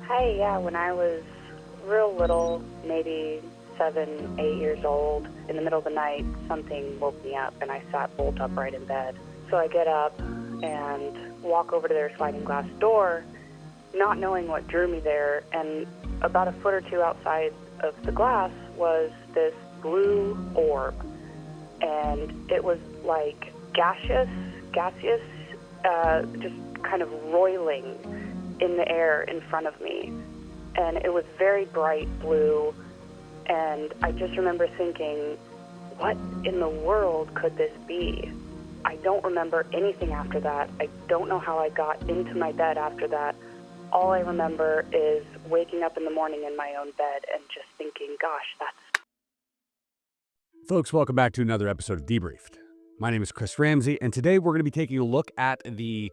Hi, yeah, when I was real little, maybe 7, 8 years old, in the middle of the night, something woke me up and I sat bolt upright in bed. So I get up and walk over to their sliding glass door, not knowing what drew me there, and about a foot or two outside of the glass was this blue orb. And it was like gaseous, just kind of roiling in the air in front of me. And it was very bright blue, and I just remember thinking, what in the world could this be? I don't remember anything after that. I don't know how I got into my bed after that. All I remember is waking up in the morning in my own bed and just thinking, gosh, that's... Folks, welcome back to another episode of Debriefed. My name is Chris Ramsey, and today we're going to be taking a look at the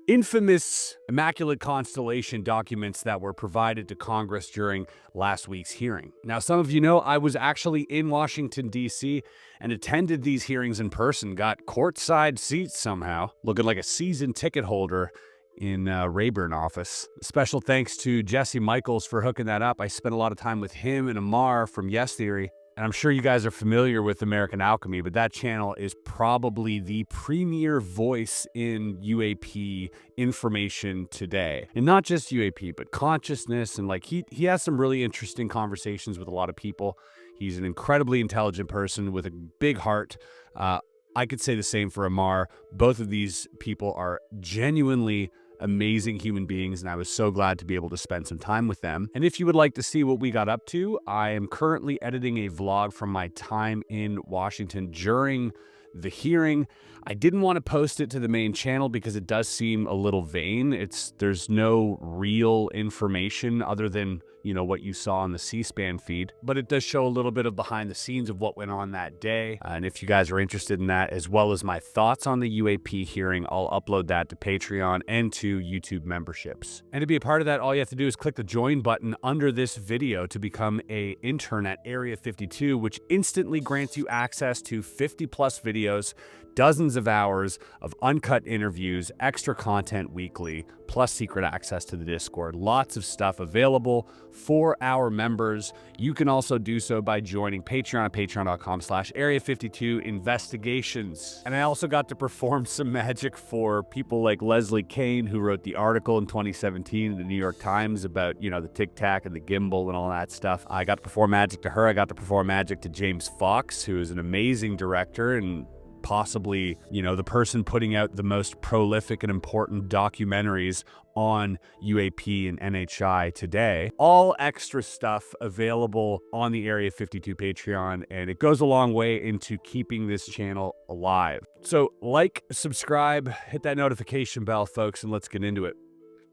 infamous Immaculate Constellation documents that were provided to Congress during last week's hearing. Now, some of you know I was actually in Washington, D.C. and attended these hearings in person, got courtside seats somehow, looking like a season ticket holder in Rayburn office. Special thanks to Jesse Michaels for hooking that up. I spent a lot of time with him and Amar from Yes Theory. And I'm sure you guys are familiar with American Alchemy, but that channel is probably the premier voice in UAP information today. And not just UAP, but consciousness. And like he has some really interesting conversations with a lot of people. He's an incredibly intelligent person with a big heart. I could say the same for Amar. Both of these people are genuinely amazing human beings, and I was so glad to be able to spend some time with them. And if you would like to see what we got up to, I am currently editing a vlog from my time in Washington during the hearing. I didn't want to post it to the main channel because it does seem a little vain. There's no real information other than, you know, what you saw on the C-SPAN feed, but it does show a little bit of behind the scenes of what went on that day. And if you guys are interested in that, as well as my thoughts on the UAP hearing, I'll upload that to Patreon and to YouTube memberships. And to be a part of that, all you have to do is click the join button under this video to become an intern at Area 52, which instantly grants you access to 50 plus videos, dozens of hours of uncut interviews, extra content weekly, plus secret access to the Discord. Lots of stuff available for our members. You can also do so by joining Patreon at patreon.com/Area52Investigations. And I also got to perform some magic for people like Leslie Kane, who wrote the article in 2017 in the New York Times about, you know, the Tic Tac and the gimbal and all that stuff. I got to perform magic to her. I got to perform magic to James Fox, who is an amazing director and possibly, you know, the person putting out the most prolific and important documentaries on UAP and NHI today. All extra stuff available on the Area 52 Patreon, and it goes a long way into keeping this channel alive. So like, subscribe, hit that notification bell, folks, and let's get into it.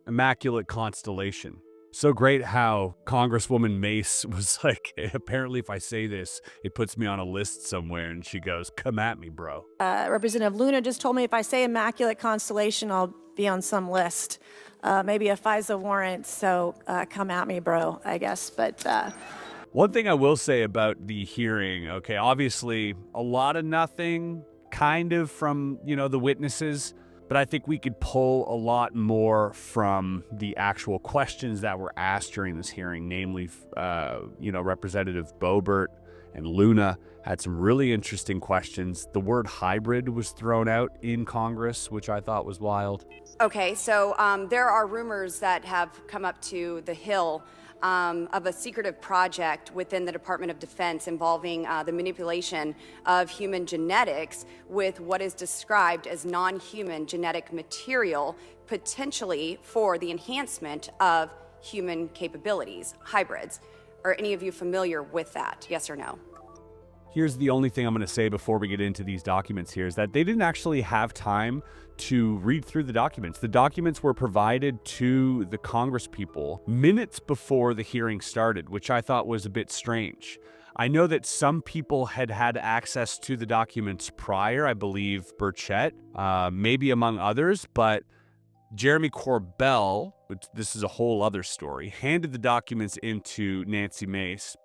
Immaculate Constellation. So great how Congresswoman Mace was like, apparently if I say this, it puts me on a list somewhere, and she goes, come at me, bro. Representative Luna just told me if I say Immaculate Constellation, I'll be on some list. Maybe a FISA warrant, so come at me, bro, I guess. But one thing I will say about the hearing, okay, obviously a lot of nothing, kind of from, you know, the witnesses, but I think we could pull a lot more from the actual questions that were asked during this hearing, namely, you know, Representative Boebert and Luna had some really interesting questions. The word hybrid was thrown out in Congress, which I thought was wild. Okay, so there are rumors that have come up to the Hill of a secretive project within the Department of Defense involving the manipulation of human genetics with what is described as non-human genetic material, potentially for the enhancement of human capabilities, hybrids. Are any of you familiar with that? Yes or no? Here's the only thing I'm going to say before we get into these documents here is that they didn't actually have time to read through the documents. The documents were provided to the Congress people minutes before the hearing started, which I thought was a bit strange. I know that some people had had access to the documents prior, I believe Burchett, maybe among others, but Jeremy Corbell, which this is a whole other story, handed the documents into Nancy Mace.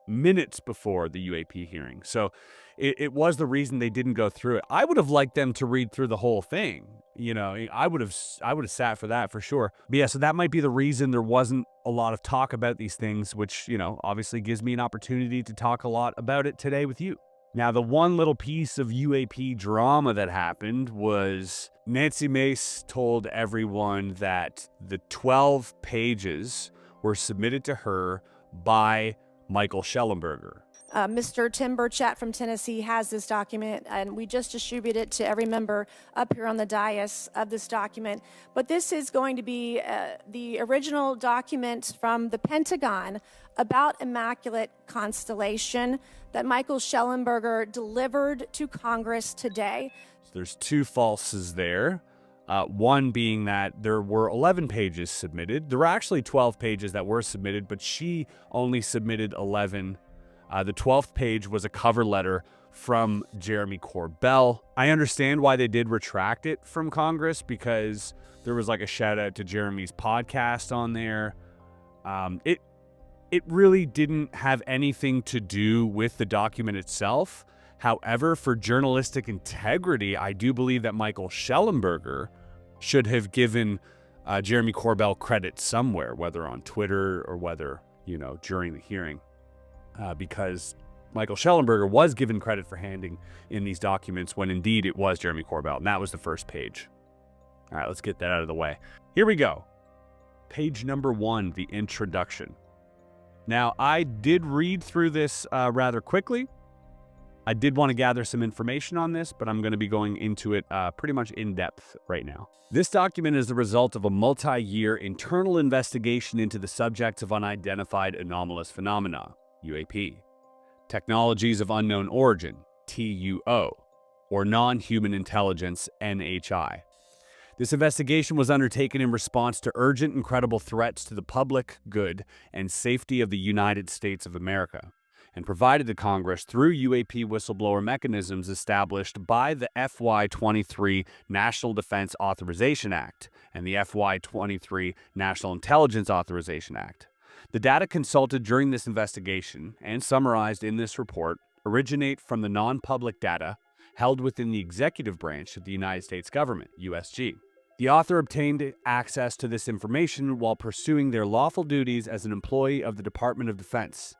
minutes before the UAP hearing. So it was the reason they didn't go through it. I would have liked them to read through the whole thing. You know, I would have sat for that for sure. But yeah, so that might be the reason there wasn't a lot of talk about these things, which, you know, obviously gives me an opportunity to talk a lot about it today with you. Now, the one little piece of UAP drama that happened was Nancy Mace told everyone that the 12 pages were submitted to her by Michael Schellenberger. Mr. Tim Burchett from Tennessee has this document, and we just distributed it to every member up here on the dais of this document. But this is going to be the original document from the Pentagon about Immaculate Constellation that Michael Schellenberger delivered to Congress today. So there's two falses there. One being that there were 11 pages submitted. There were actually 12 pages that were submitted, but she only submitted 11. The 12th page was a cover letter from Jeremy Corbell. I understand why they did retract it from Congress, because there was like a shout out to Jeremy's podcast on there. It really didn't have anything to do with the document itself. However, for journalistic integrity, I do believe that Michael Schellenberger should have given Jeremy Corbell credit somewhere, whether on Twitter or whether, you know, during the hearing. Because Michael Schellenberger was given credit for handing in these documents when indeed it was Jeremy Corbell, and that was the first page. All right, let's get that out of the way. Here we go. Page number 1, the introduction. Now, I did read through this rather quickly. I did want to gather some information on this, but I'm going to be going into it pretty much in depth right now. This document is the result of a multi-year internal investigation into the subjects of unidentified anomalous phenomena, UAP, technologies of unknown origin, TUO, or non-human intelligence, NHI. This investigation was undertaken in response to urgent and credible threats to the public good and safety of the United States of America, and provided to Congress through UAP whistleblower mechanisms established by the FY23 National Defense Authorization Act and the FY23 National Intelligence Authorization Act. The data consulted during this investigation and summarized in this report originate from the non-public data held within the executive branch of the United States government, USG. The author obtained access to this information while pursuing their lawful duties as an employee of the Department of Defense.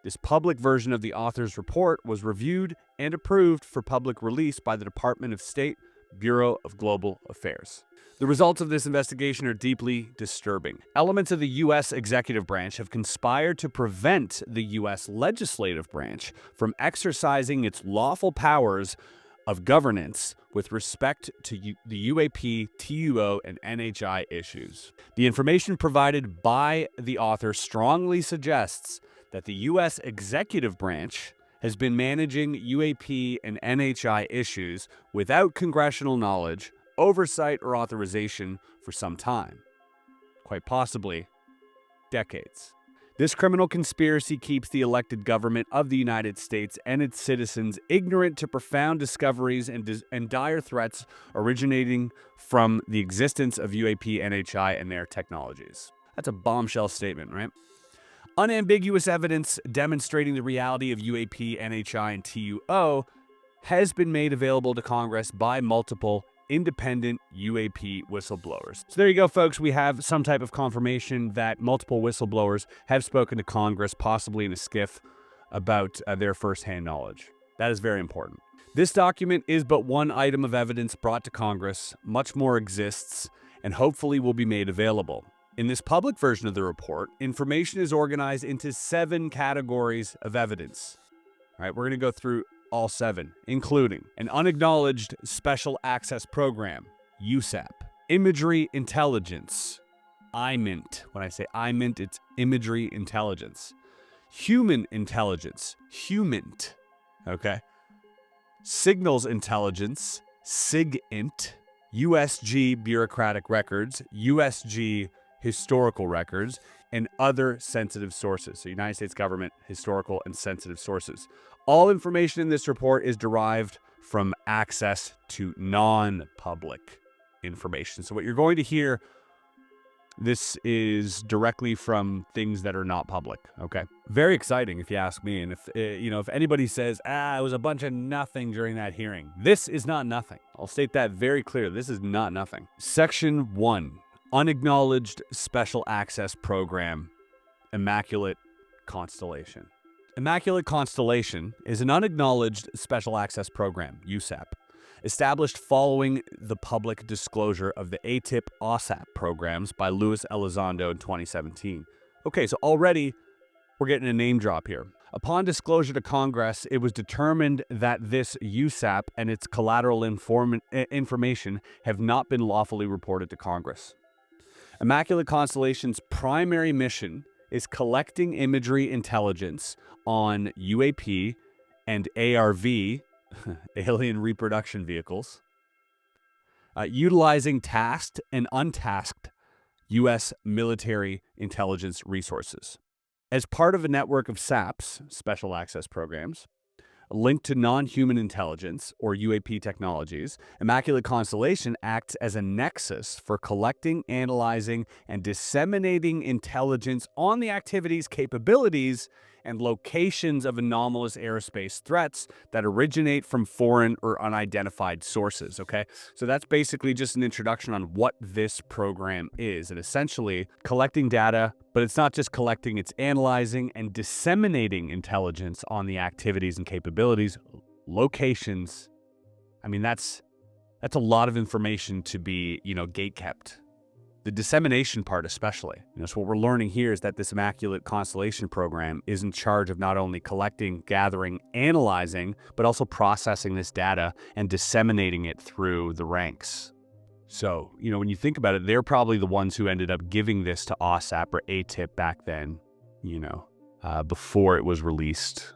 This public version of the author's report was reviewed and approved for public release by the Department of State, Bureau of Global Affairs. The results of this investigation are deeply disturbing. Elements of the U.S. executive branch have conspired to prevent the U.S. legislative branch from exercising its lawful powers of governance with respect to the UAP, TUO, and NHI issues. The information provided by the author strongly suggests that the U.S. executive branch has been managing UAP and NHI issues without congressional knowledge, oversight, or authorization for some time, quite possibly decades. This criminal conspiracy keeps the elected government of the United States and its citizens ignorant to profound discoveries and dire threats originating from the existence of UAP, NHI, and their technologies. That's a bombshell statement, right? Unambiguous evidence demonstrating the reality of UAP, NHI, and TUO has been made available to Congress by multiple independent UAP whistleblowers. So there you go, folks. We have some type of confirmation that multiple whistleblowers have spoken to Congress, possibly in a skiff, about their firsthand knowledge. That is very important. This document is but one item of evidence brought to Congress. Much more exists and hopefully will be made available. In this public version of the report, information is organized into 7 categories of evidence. All right, we're going to go through all 7, including an unacknowledged special access program, USAP, imagery intelligence, IMINT. When I say IMINT, it's imagery intelligence. Human intelligence, HUMINT, okay? Signals intelligence, SIGINT, USG bureaucratic records, USG historical records, and other sensitive sources. So United States government, historical, and sensitive sources. All information in this report is derived from access to non-public information. So what you're going to hear This is directly from things that are not public, okay? Very exciting if you ask me. And if anybody says, it was a bunch of nothing during that hearing, this is not nothing. I'll state that very clear. This is not nothing. Section 1, Unacknowledged Special Access Program, Immaculate Constellation. Immaculate Constellation is an unacknowledged special access program, USAP, established following the public disclosure of the ATIP-OSAP programs by Luis Elizondo in 2017. Okay, so already we're getting a name drop here. Upon disclosure to Congress, it was determined that this USAP and its collateral information have not been lawfully reported to Congress. Immaculate Constellation's primary mission is collecting imagery intelligence on UAP and ARV, alien reproduction vehicles, utilizing tasked and untasked U.S. military intelligence resources. As part of a network of SAPs, special access programs, linked to non-human intelligence, or UAP technologies, Immaculate Constellation acts as a nexus for collecting, analyzing, and disseminating intelligence on the activities, capabilities, and locations of anomalous aerospace threats that originate from foreign or unidentified sources, okay? So that's basically just an introduction on what this program is. And essentially, collecting data, but it's not just collecting, it's analyzing and disseminating intelligence on the activities and capabilities, locations. I mean, that's a lot of information to be, gate-kept. The dissemination part especially. So what we're learning here is that this Immaculate Constellation program is in charge of not only collecting, gathering, analyzing, but also processing this data and disseminating it through the ranks. So, when you think about it, they're probably the ones who ended up giving this to OSAP or ATIP back then, before it was released,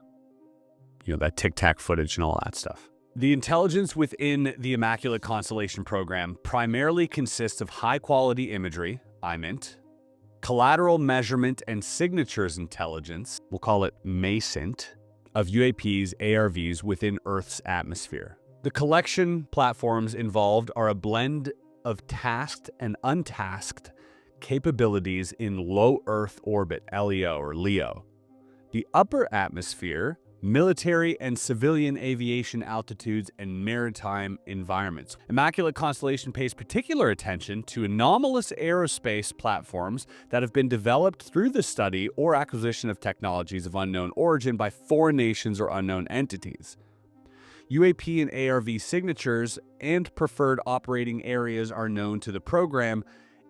that tic-tac footage and all that stuff. The intelligence within the Immaculate Constellation program primarily consists of high-quality imagery, IMINT, collateral measurement and signatures intelligence, we'll call it MASINT, of UAPs, ARVs within Earth's atmosphere. The collection platforms involved are a blend of tasked and untasked capabilities in low Earth orbit, LEO or LEO. The upper atmosphere, military and civilian aviation altitudes, and maritime environments. Immaculate Constellation pays particular attention to anomalous aerospace platforms that have been developed through the study or acquisition of technologies of unknown origin by foreign nations or unknown entities. UAP and ARV signatures and preferred operating areas are known to the program,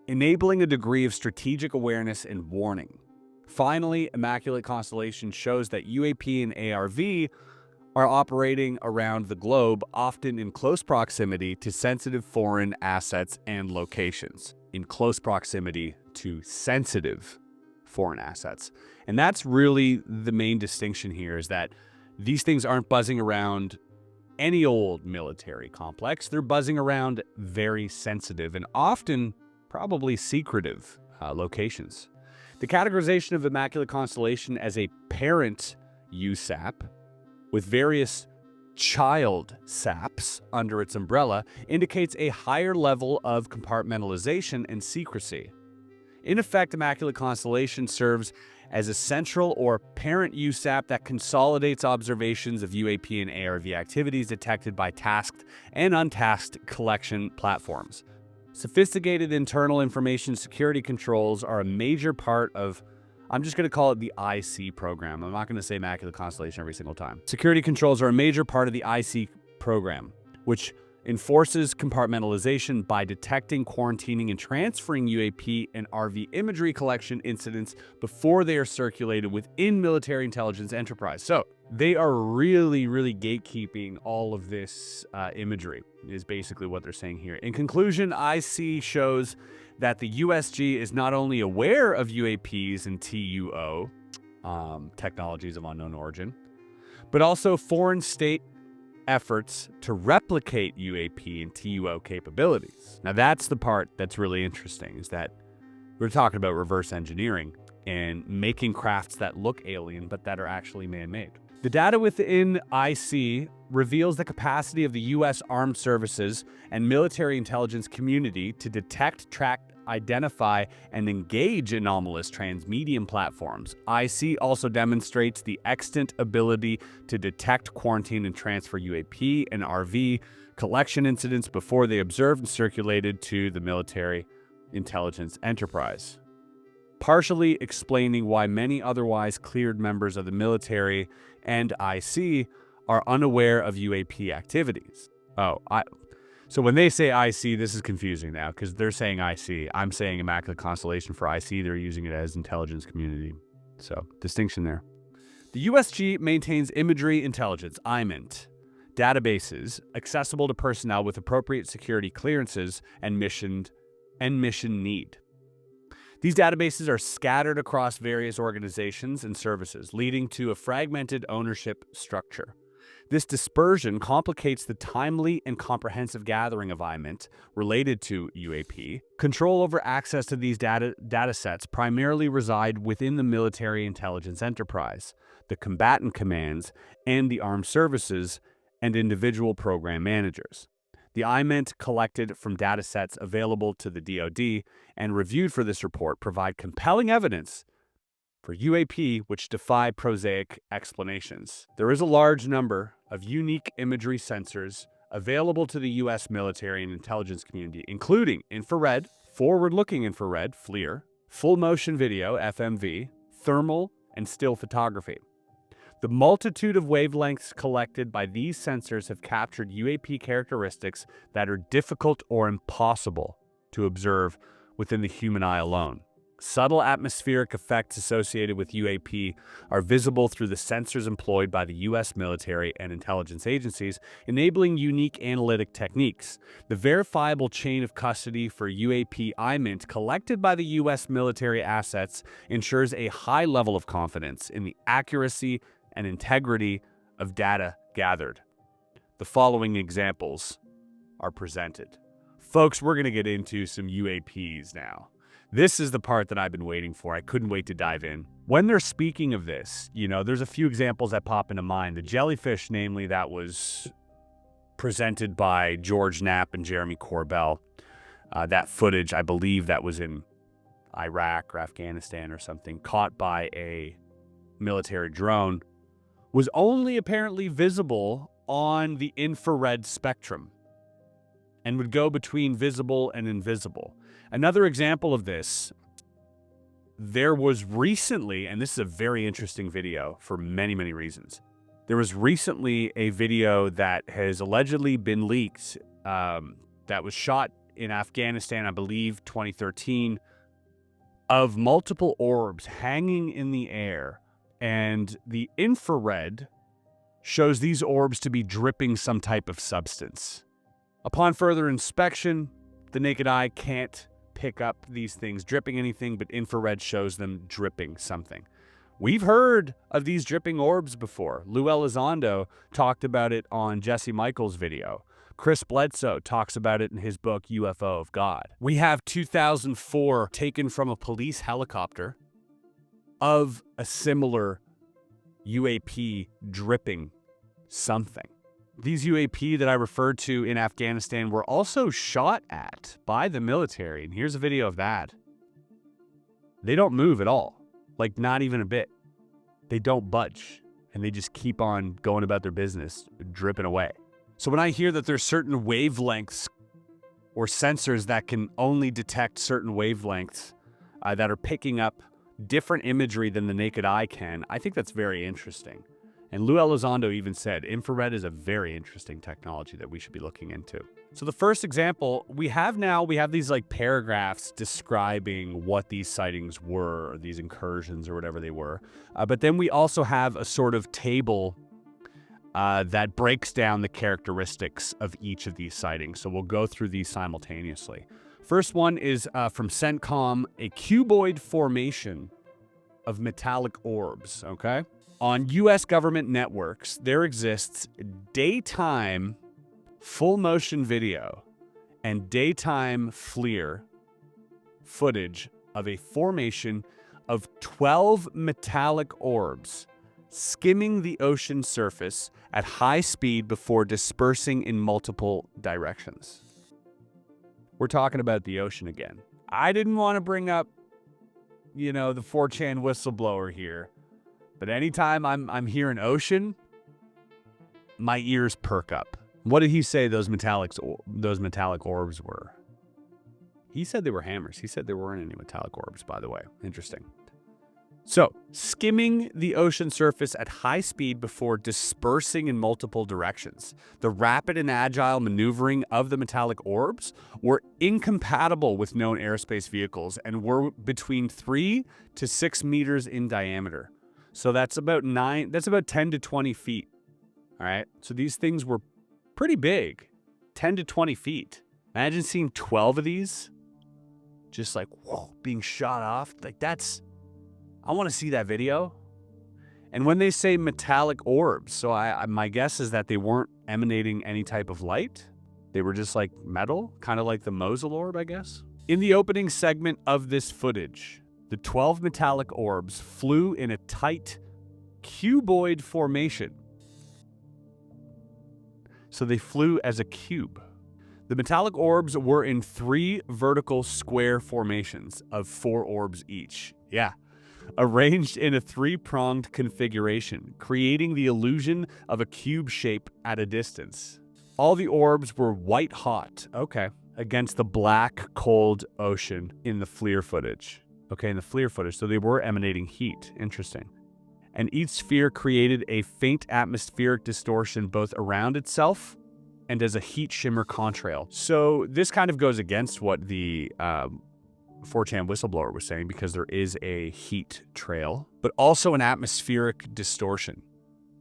enabling a degree of strategic awareness and warning. Finally, Immaculate Constellation shows that UAP and ARV are operating around the globe, often in close proximity to sensitive foreign assets and locations. In close proximity to sensitive foreign assets. And that's really the main distinction here, is that these things aren't buzzing around any old military complex. They're buzzing around very sensitive and often probably secretive locations. The categorization of Immaculate Constellation as a parent USAP with various child SAPs under its umbrella indicates a higher level of compartmentalization and secrecy. In effect, Immaculate Constellation serves as a central or parent USAP that consolidates observations of UAP and ARV activities detected by tasked and untasked collection platforms. Sophisticated internal information security controls are a major part of, I'm just going to call it the IC program. I'm not going to say Immaculate Constellation every single time. Security controls are a major part of the IC program, which enforces compartmentalization by detecting, quarantining, and transferring UAP and RV imagery collection incidents before they are circulated within military intelligence enterprise. So they are really gatekeeping all of this imagery, is basically what they're saying here. In conclusion, IC shows that the USG is not only aware of UAPs and TUO, technologies of unknown origin, but also foreign state efforts to replicate UAP and TUO capabilities. Now that's the part that's really interesting, is that we're talking about reverse engineering and making crafts that look alien but that are actually man-made. The data within IC reveals the capacity of the U.S. Armed Services and military intelligence community to detect, track, identify and engage anomalous transmedium platforms. IC also demonstrates the extant ability to detect, quarantine, and transfer UAP and RV collection incidents before they observed and circulated to the military intelligence enterprise, partially explaining why many otherwise cleared members of the military and IC are unaware of UAP activities. So when they say IC, this is confusing now because they're saying IC. I'm saying Immaculate Constellation for IC. They're using it as intelligence community. So distinction there. The USG maintains imagery intelligence, IMINT, databases accessible to personnel with appropriate security clearances and mission need. These databases are scattered across various organizations and services, leading to a fragmented ownership structure. This dispersion complicates the timely and comprehensive gathering of IMINT related to UAP. Control over access to these data sets primarily reside within the military intelligence enterprise, the combatant commands, and the armed services and individual program managers. The IMINT collected from data sets available to the DoD and reviewed for this report provide compelling evidence for UAP which defy prosaic explanations. There is a large number of unique imagery sensors available to the U.S. military and intelligence community, including infrared, forward-looking infrared, FLIR, full-motion video, FMV, thermal, and still photography. The multitude of wavelengths collected by these sensors have captured UAP characteristics that are difficult or impossible to observe within the human eye alone. Subtle atmospheric effects associated with UAP are visible through the sensors employed by the U.S. military and intelligence agencies, enabling unique analytic techniques. The verifiable chain of custody for UAP IMINT collected by the U.S. military assets ensures a high level of confidence in the accuracy and integrity of data gathered. The following examples are presented. Folks, we're going to get into some UAPs now. This is the part that I've been waiting for. I couldn't wait to dive in. When they're speaking of this, there's a few examples that pop into mind. The jellyfish, namely, that was presented by George Knapp and Jeremy Corbell. That footage, I believe that was in Iraq or Afghanistan or something, caught by a military drone, was only apparently visible on the infrared spectrum and would go between visible and invisible. Another example of this, there was recently, and this is a very interesting video for many, many reasons. There was recently a video that has allegedly been leaked that was shot in Afghanistan, I believe 2013, of multiple orbs hanging in the air. And the infrared shows these orbs to be dripping some type of substance. Upon further inspection, the naked eye can't pick up these things dripping anything, but infrared shows them dripping something. We've heard of these dripping orbs before. Lou Elizondo talked about it on Jesse Michaels' video. Chris Bledsoe talks about it in his book, UFO of God. We have 2004 taken from a police helicopter of a similar UAP dripping something. These UAP that I referred to in Afghanistan were also shot at by the military, and here's a video of that. They don't move at all, like not even a bit. They don't budge, and they just keep on going about their business, dripping away. So when I hear that there's certain wavelengths or sensors that can only detect certain wavelengths that are picking up different imagery than the naked eye can, I think that's very interesting. And Lou Elizondo even said infrared is a very interesting technology that we should be looking into. So the first example we have these like paragraphs describing what these sightings were, or these incursions or whatever they were. But then we also have a sort of table that breaks down the characteristics of each of these sightings. So we'll go through these simultaneously. First one is from CENTCOM, a cuboid formation of metallic orbs, okay? On U.S. government networks, there exists daytime full-motion video and daytime FLIR footage of a formation of 12 metallic orbs skimming the ocean surface at high speed before dispersing in multiple directions. We're talking about the ocean again. I didn't want to bring up, the 4chan whistleblower here, but anytime I'm hearing ocean, my ears perk up. What did he say those metallic orbs were? He said they were hammers. He said there weren't any metallic orbs, by the way. Interesting. So, skimming the ocean surface at high speed before dispersing in multiple directions. The rapid and agile maneuvering of the metallic orbs were incompatible with known aerospace vehicles and were between 3 to 6 meters in diameter. So that's about 10 to 20 feet. All right. So these things were pretty big, 10 to 20 feet. Imagine seeing 12 of these just like being shot off. Like I want to see that video. And when they say metallic orbs, so my guess is that they weren't emanating any type of light. They were just like metal, kind of like the Mosul orb, I guess. In the opening segment of this footage, the 12 metallic orbs flew in a tight cuboid formation. So they flew as a cube. The metallic orbs were in 3 vertical square formations of 4 orbs each. Yeah. Arranged in a 3-pronged configuration, creating the illusion of a cube shape at a distance. All the orbs were white hot, against the black, cold ocean in the FLIR footage. So they were emanating heat. Interesting. And each sphere created a faint atmospheric distortion both around itself and as a heat shimmer contrail. So this kind of goes against what the 4chan whistleblower was saying, because there is a heat trail, but also an atmospheric distortion,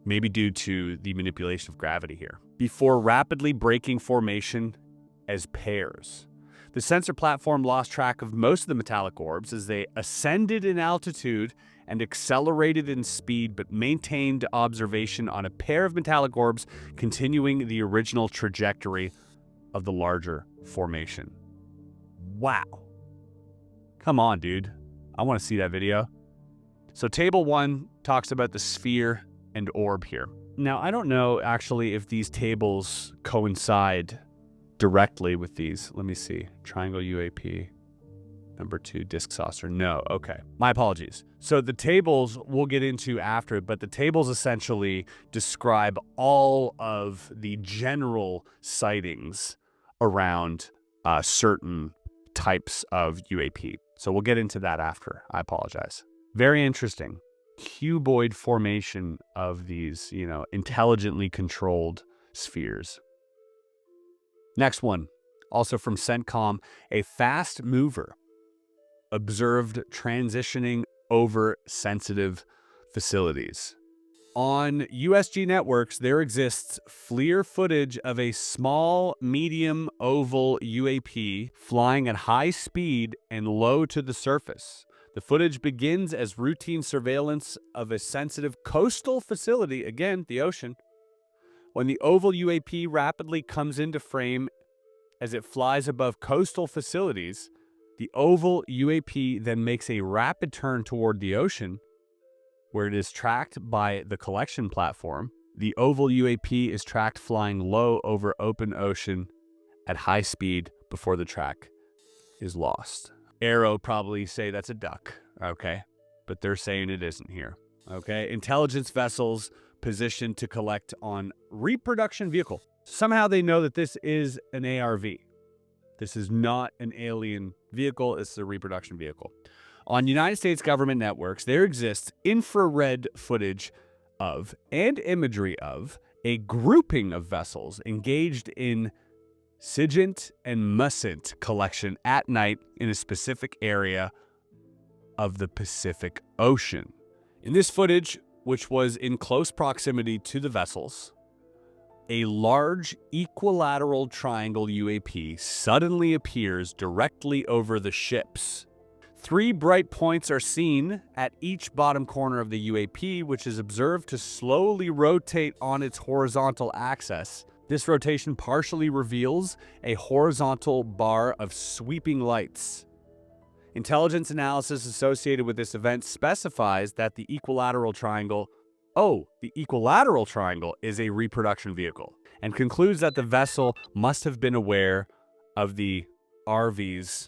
maybe due to the manipulation of gravity here, before rapidly breaking formation as pairs. The sensor platform lost track of most of the metallic orbs as they ascended in altitude and accelerated in speed, but maintained observation on a pair of metallic orbs, continuing the original trajectory of the larger formation. Wow. Come on, dude. I want to see that video. So table 1 talks about the sphere and orb here. Now, I don't know actually if these tables coincide directly with these. Let me see. Triangle UAP. Number 2, disc saucer. No, okay. My apologies. So the tables we'll get into after, but the tables essentially describe all of the general sightings around certain types of UAP. So we'll get into that after. I apologize. Very interesting. Cuboid formation of these, intelligently controlled spheres. Next one, also from CENTCOM, a fast mover observed transitioning over sensitive facilities. On USG networks, there exists FLIR footage of a small, medium, oval UAP flying at high speed and low to the surface. The footage begins as routine surveillance of a sensitive coastal facility, again, the ocean. When the oval UAP rapidly comes into frame as it flies above coastal facilities, the oval UAP then makes a rapid turn toward the ocean, where it is tracked by the collection platform. The oval UAP is tracked flying low over open ocean at high speed before the track is lost. Arrow probably say that's a duck, okay? But they're saying it isn't here, okay? Intelligence vessels positioned to collect on reproduction vehicle. Somehow they know that this is an ARV. This is not an alien vehicle, it's a reproduction vehicle. On United States government networks, there exists infrared footage of and imagery of a grouping of vessels engaged in SIGINT and MUSINT collection at night in a specific area of the Pacific Ocean. In this footage, which was in close proximity to the vessels, a large equilateral triangle UAP suddenly appears directly over the ships. 3 bright points are seen at each bottom corner of the UAP, which is observed to slowly rotate on its horizontal axis. This rotation partially reveals a horizontal bar of sweeping lights. Intelligence analysis associated with this event specifies that the equilateral triangle is a reproduction vehicle, and concludes that the vessel must have been aware of the RV's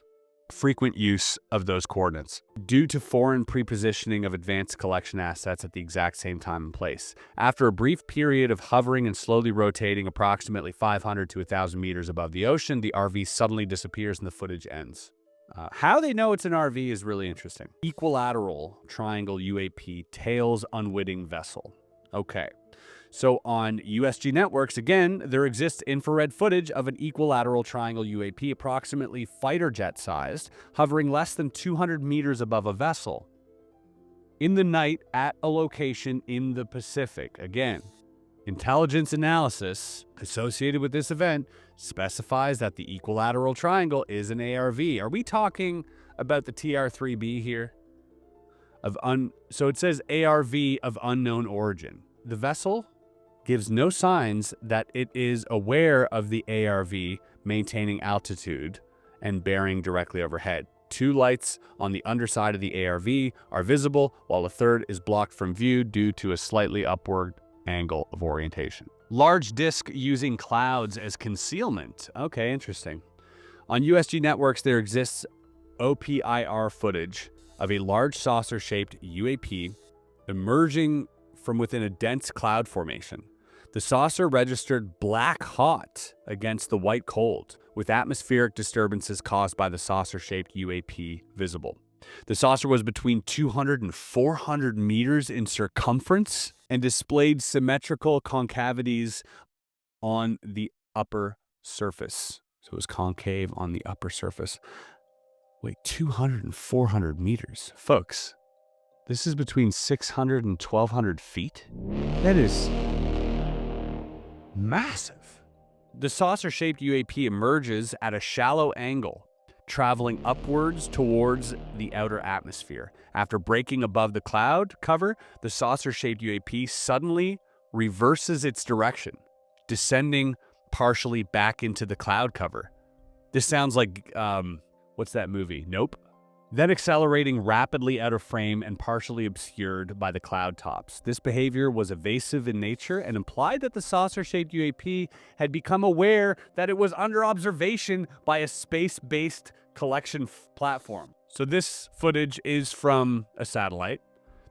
frequent use of those coordinates due to foreign prepositioning of advanced collection assets at the exact same time and place. After a brief period of hovering and slowly rotating approximately 500 to 1,000 meters above the ocean, the RV suddenly disappears and the footage ends. How they know it's an RV is really interesting. Equilateral triangle UAP tails unwitting vessel. Okay. So on USG networks, again, there exists infrared footage of an equilateral triangle UAP approximately fighter jet sized, hovering less than 200 meters above a vessel in the night at a location in the Pacific. Again, intelligence analysis associated with this event specifies that the equilateral triangle is an ARV. Are we talking about the TR-3B here? So it says ARV of unknown origin. The vessel gives no signs that it is aware of the ARV maintaining altitude and bearing directly overhead. 2 lights on the underside of the ARV are visible, while a third is blocked from view due to a slightly upward angle of orientation. Large disk using clouds as concealment. Okay, interesting. On USG networks, there exists OPIR footage of a large saucer-shaped UAP emerging from within a dense cloud formation. The saucer registered black hot against the white cold, with atmospheric disturbances caused by the saucer-shaped UAP visible. The saucer was between 200 and 400 meters in circumference and displayed symmetrical concavities on the upper surface. So it was concave on the upper surface. Wait, 200 and 400 meters. Folks, this is between 600 and 1,200 feet? That is massive. The saucer-shaped UAP emerges at a shallow angle, traveling upwards towards the outer atmosphere. After breaking above the cloud cover, the saucer-shaped UAP suddenly reverses its direction, descending partially back into the cloud cover. This sounds like, what's that movie? Nope. Then accelerating rapidly out of frame and partially obscured by the cloud tops. This behavior was evasive in nature and implied that the saucer-shaped UAP had become aware that it was under observation by a space-based collection platform. So this footage is from a satellite.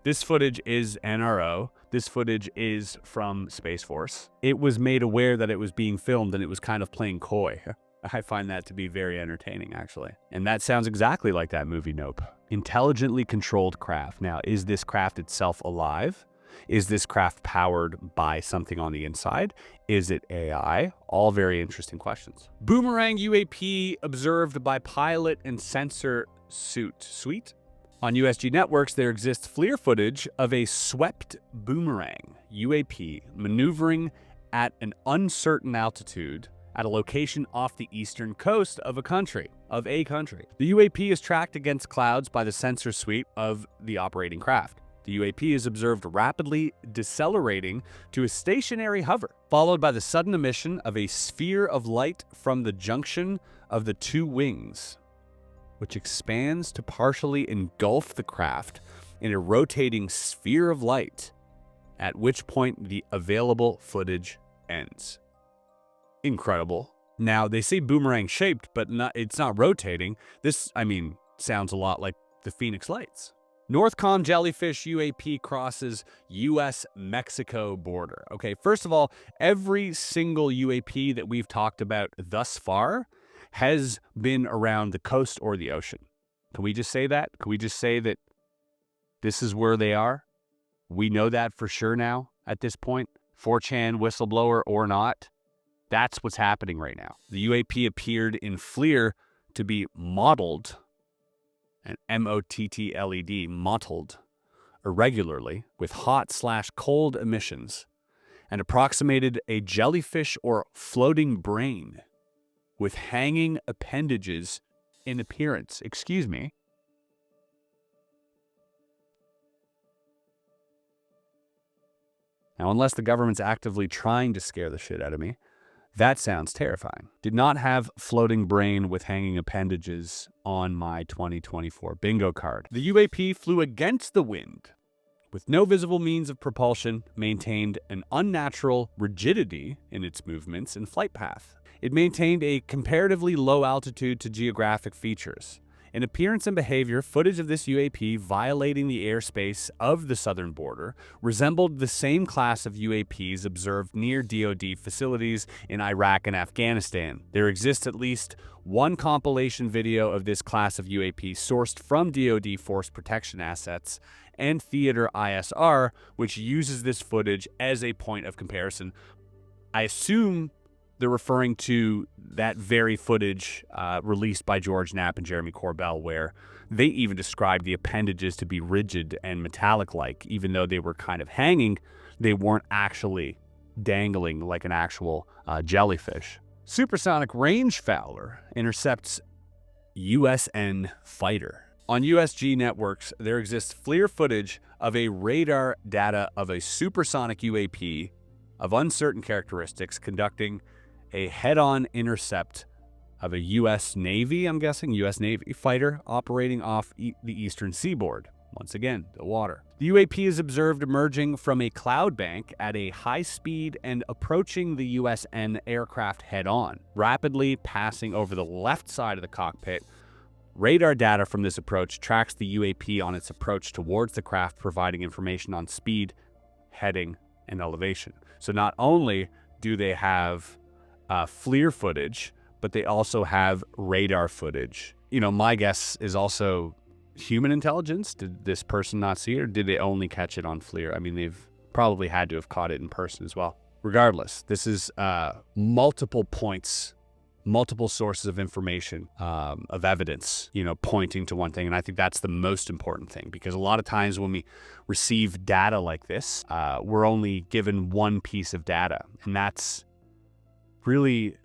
This footage is NRO. This footage is from Space Force. It was made aware that it was being filmed and it was kind of playing coy. I find that to be very entertaining, actually. And that sounds exactly like that movie, Nope. Intelligently controlled craft. Now, is this craft itself alive? Is this craft powered by something on the inside? Is it AI? All very interesting questions. Boomerang UAP observed by pilot and sensor suite. On USG networks, there exists FLIR footage of a swept boomerang UAP maneuvering at an uncertain altitude at a location off the eastern coast of a country. The UAP is tracked against clouds by the sensor suite of the operating craft. The UAP is observed rapidly decelerating to a stationary hover, followed by the sudden emission of a sphere of light from the junction of the 2 wings, which expands to partially engulf the craft in a rotating sphere of light, at which point the available footage ends. Incredible. Now, they say boomerang shaped, but it's not rotating. This, sounds a lot like the Phoenix Lights. Northcom jellyfish UAP crosses U.S.-Mexico border. Okay, first of all, every single UAP that we've talked about thus far has been around the coast or the ocean. Can we just say that? Can we just say that this is where they are? We know that for sure now at this point, 4chan whistleblower or not. That's what's happening right now. The UAP appeared in FLIR to be mottled, and MOTTLED, mottled, irregularly with hot/cold emissions, and approximated a jellyfish or floating brain with hanging appendages in appearance. Excuse me. Now, unless the government's actively trying to scare the shit out of me, that sounds terrifying. Did not have floating brain with hanging appendages on my 2024 bingo card. The UAP flew against the wind with no visible means of propulsion, maintained an unnatural rigidity in its movements and flight path. It maintained a comparatively low altitude to geographic features. In appearance and behavior, footage of this UAP violating the airspace of the southern border resembled the same class of UAPs observed near DoD facilities in Iraq and Afghanistan. There exists at least one compilation video of this class of UAP sourced from DoD Force Protection Assets and Theater ISR, which uses this footage as a point of comparison. I assume they're referring to that very footage released by George Knapp and Jeremy Corbell, where they even described the appendages to be rigid and metallic-like. Even though they were kind of hanging, they weren't actually dangling like an actual jellyfish. Supersonic range Fowler intercepts USN fighter. On USG networks, there exists FLIR footage of a radar data of a supersonic UAP of uncertain characteristics conducting a head-on intercept of a U.S. Navy, I'm guessing, U.S. Navy fighter operating off the eastern seaboard. Once again, the water. The UAP is observed emerging from a cloud bank at a high speed and approaching the USN aircraft head-on, rapidly passing over the left side of the cockpit. Radar data from this approach tracks the UAP on its approach towards the craft, providing information on speed, heading, and elevation. So not only do they have FLIR footage, but they also have radar footage. You know, my guess is also human intelligence. Did this person not see it, or did they only catch it on FLIR? I mean, they've probably had to have caught it in person as well. Regardless, this is multiple points, multiple sources of information, of evidence, you know, pointing to one thing. And I think that's the most important thing, because a lot of times when we receive data like this, we're only given one piece of data. And that's really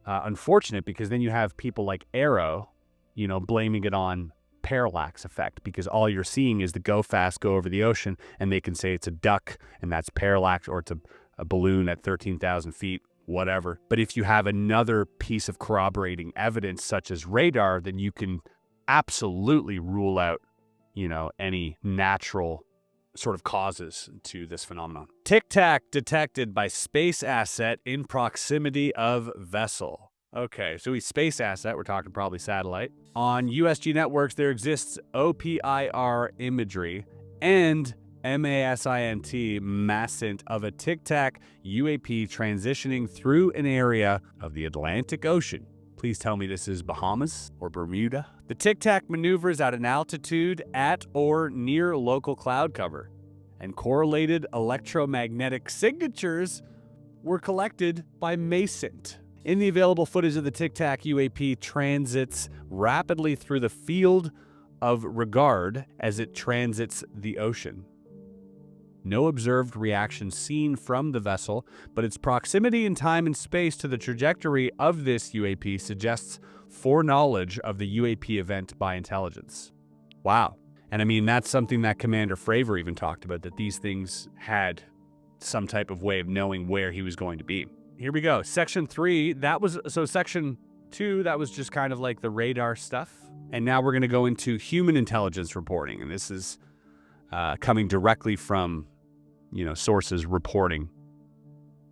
unfortunate, because then you have people like Arrow, you know, blaming it on parallax effect, because all you're seeing is the go fast go over the ocean, and they can say it's a duck and that's parallax, or it's a balloon at 13,000 feet, whatever. But if you have another piece of corroborating evidence such as radar, then you can absolutely rule out, you know, any natural sort of causes to this phenomenon. Tic Tac detected by space asset in proximity of vessel. Okay, so we space asset, we're talking probably satellite. On USG networks, there exists OPIR imagery and MASINT of a Tic Tac UAP transitioning through an area of the Atlantic Ocean. Please tell me this is Bahamas or Bermuda. The Tic Tac maneuvers at an altitude at or near local cloud cover, and correlated electromagnetic signatures were collected by MASINT. In the available footage of the Tic Tac UAP transits rapidly through the field of regard as it transits the ocean. No observed reaction seen from the vessel, but its proximity in time and space to the trajectory of this UAP suggests foreknowledge of the UAP event by intelligence. Wow. And I mean, that's something that Commander Fravor even talked about, that these things had some type of way of knowing where he was going to be. Here we go. Section 3, Section 2, that was just kind of like the radar stuff. And now we're going to go into human intelligence reporting. And this is coming directly from, you know, sources reporting,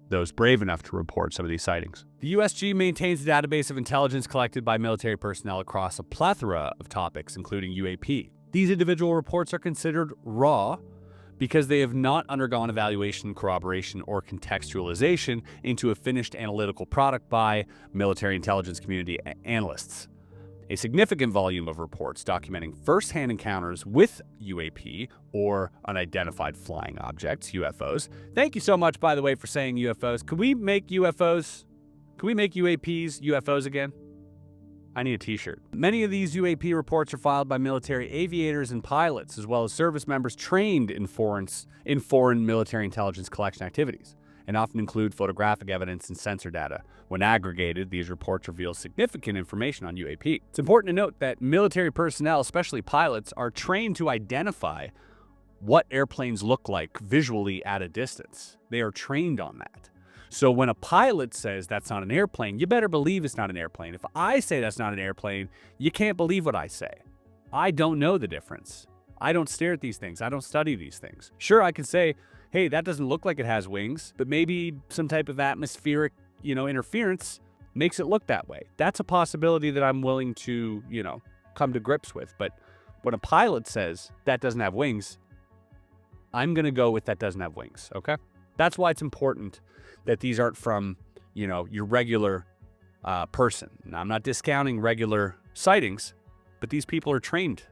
those brave enough to report some of these sightings. The USG maintains a database of intelligence collected by military personnel across a plethora of topics, including UAP. These individual reports are considered raw because they have not undergone evaluation, corroboration, or contextualization into a finished analytical product by military intelligence community analysts. A significant volume of reports documenting first-hand encounters with UAP, or unidentified flying objects, UFOs. Thank you so much, by the way, for saying UFOs. Can we make UFOs? Can we make UAPs UFOs again? I need a t-shirt. Many of these UAP reports are filed by military aviators and pilots, as well as service members trained in foreign military intelligence collection activities, and often include photographic evidence and sensor data. When aggregated, these reports reveal significant information on UAP. It's important to note that military personnel, especially pilots, are trained to identify what airplanes look like visually at a distance. They are trained on that. So when a pilot says that's not an airplane, you better believe it's not an airplane. If I say that's not an airplane, you can't believe what I say. I don't know the difference. I don't stare at these things. I don't study these things. Sure, I can say, hey, that doesn't look like it has wings, but maybe some type of atmospheric, interference makes it look that way. That's a possibility that I'm willing to, come to grips with. But when a pilot says that doesn't have wings, I'm going to go with that doesn't have wings, okay? That's why it's important that these aren't from, your regular person. Now, I'm not discounting regular sightings, but these people are trained,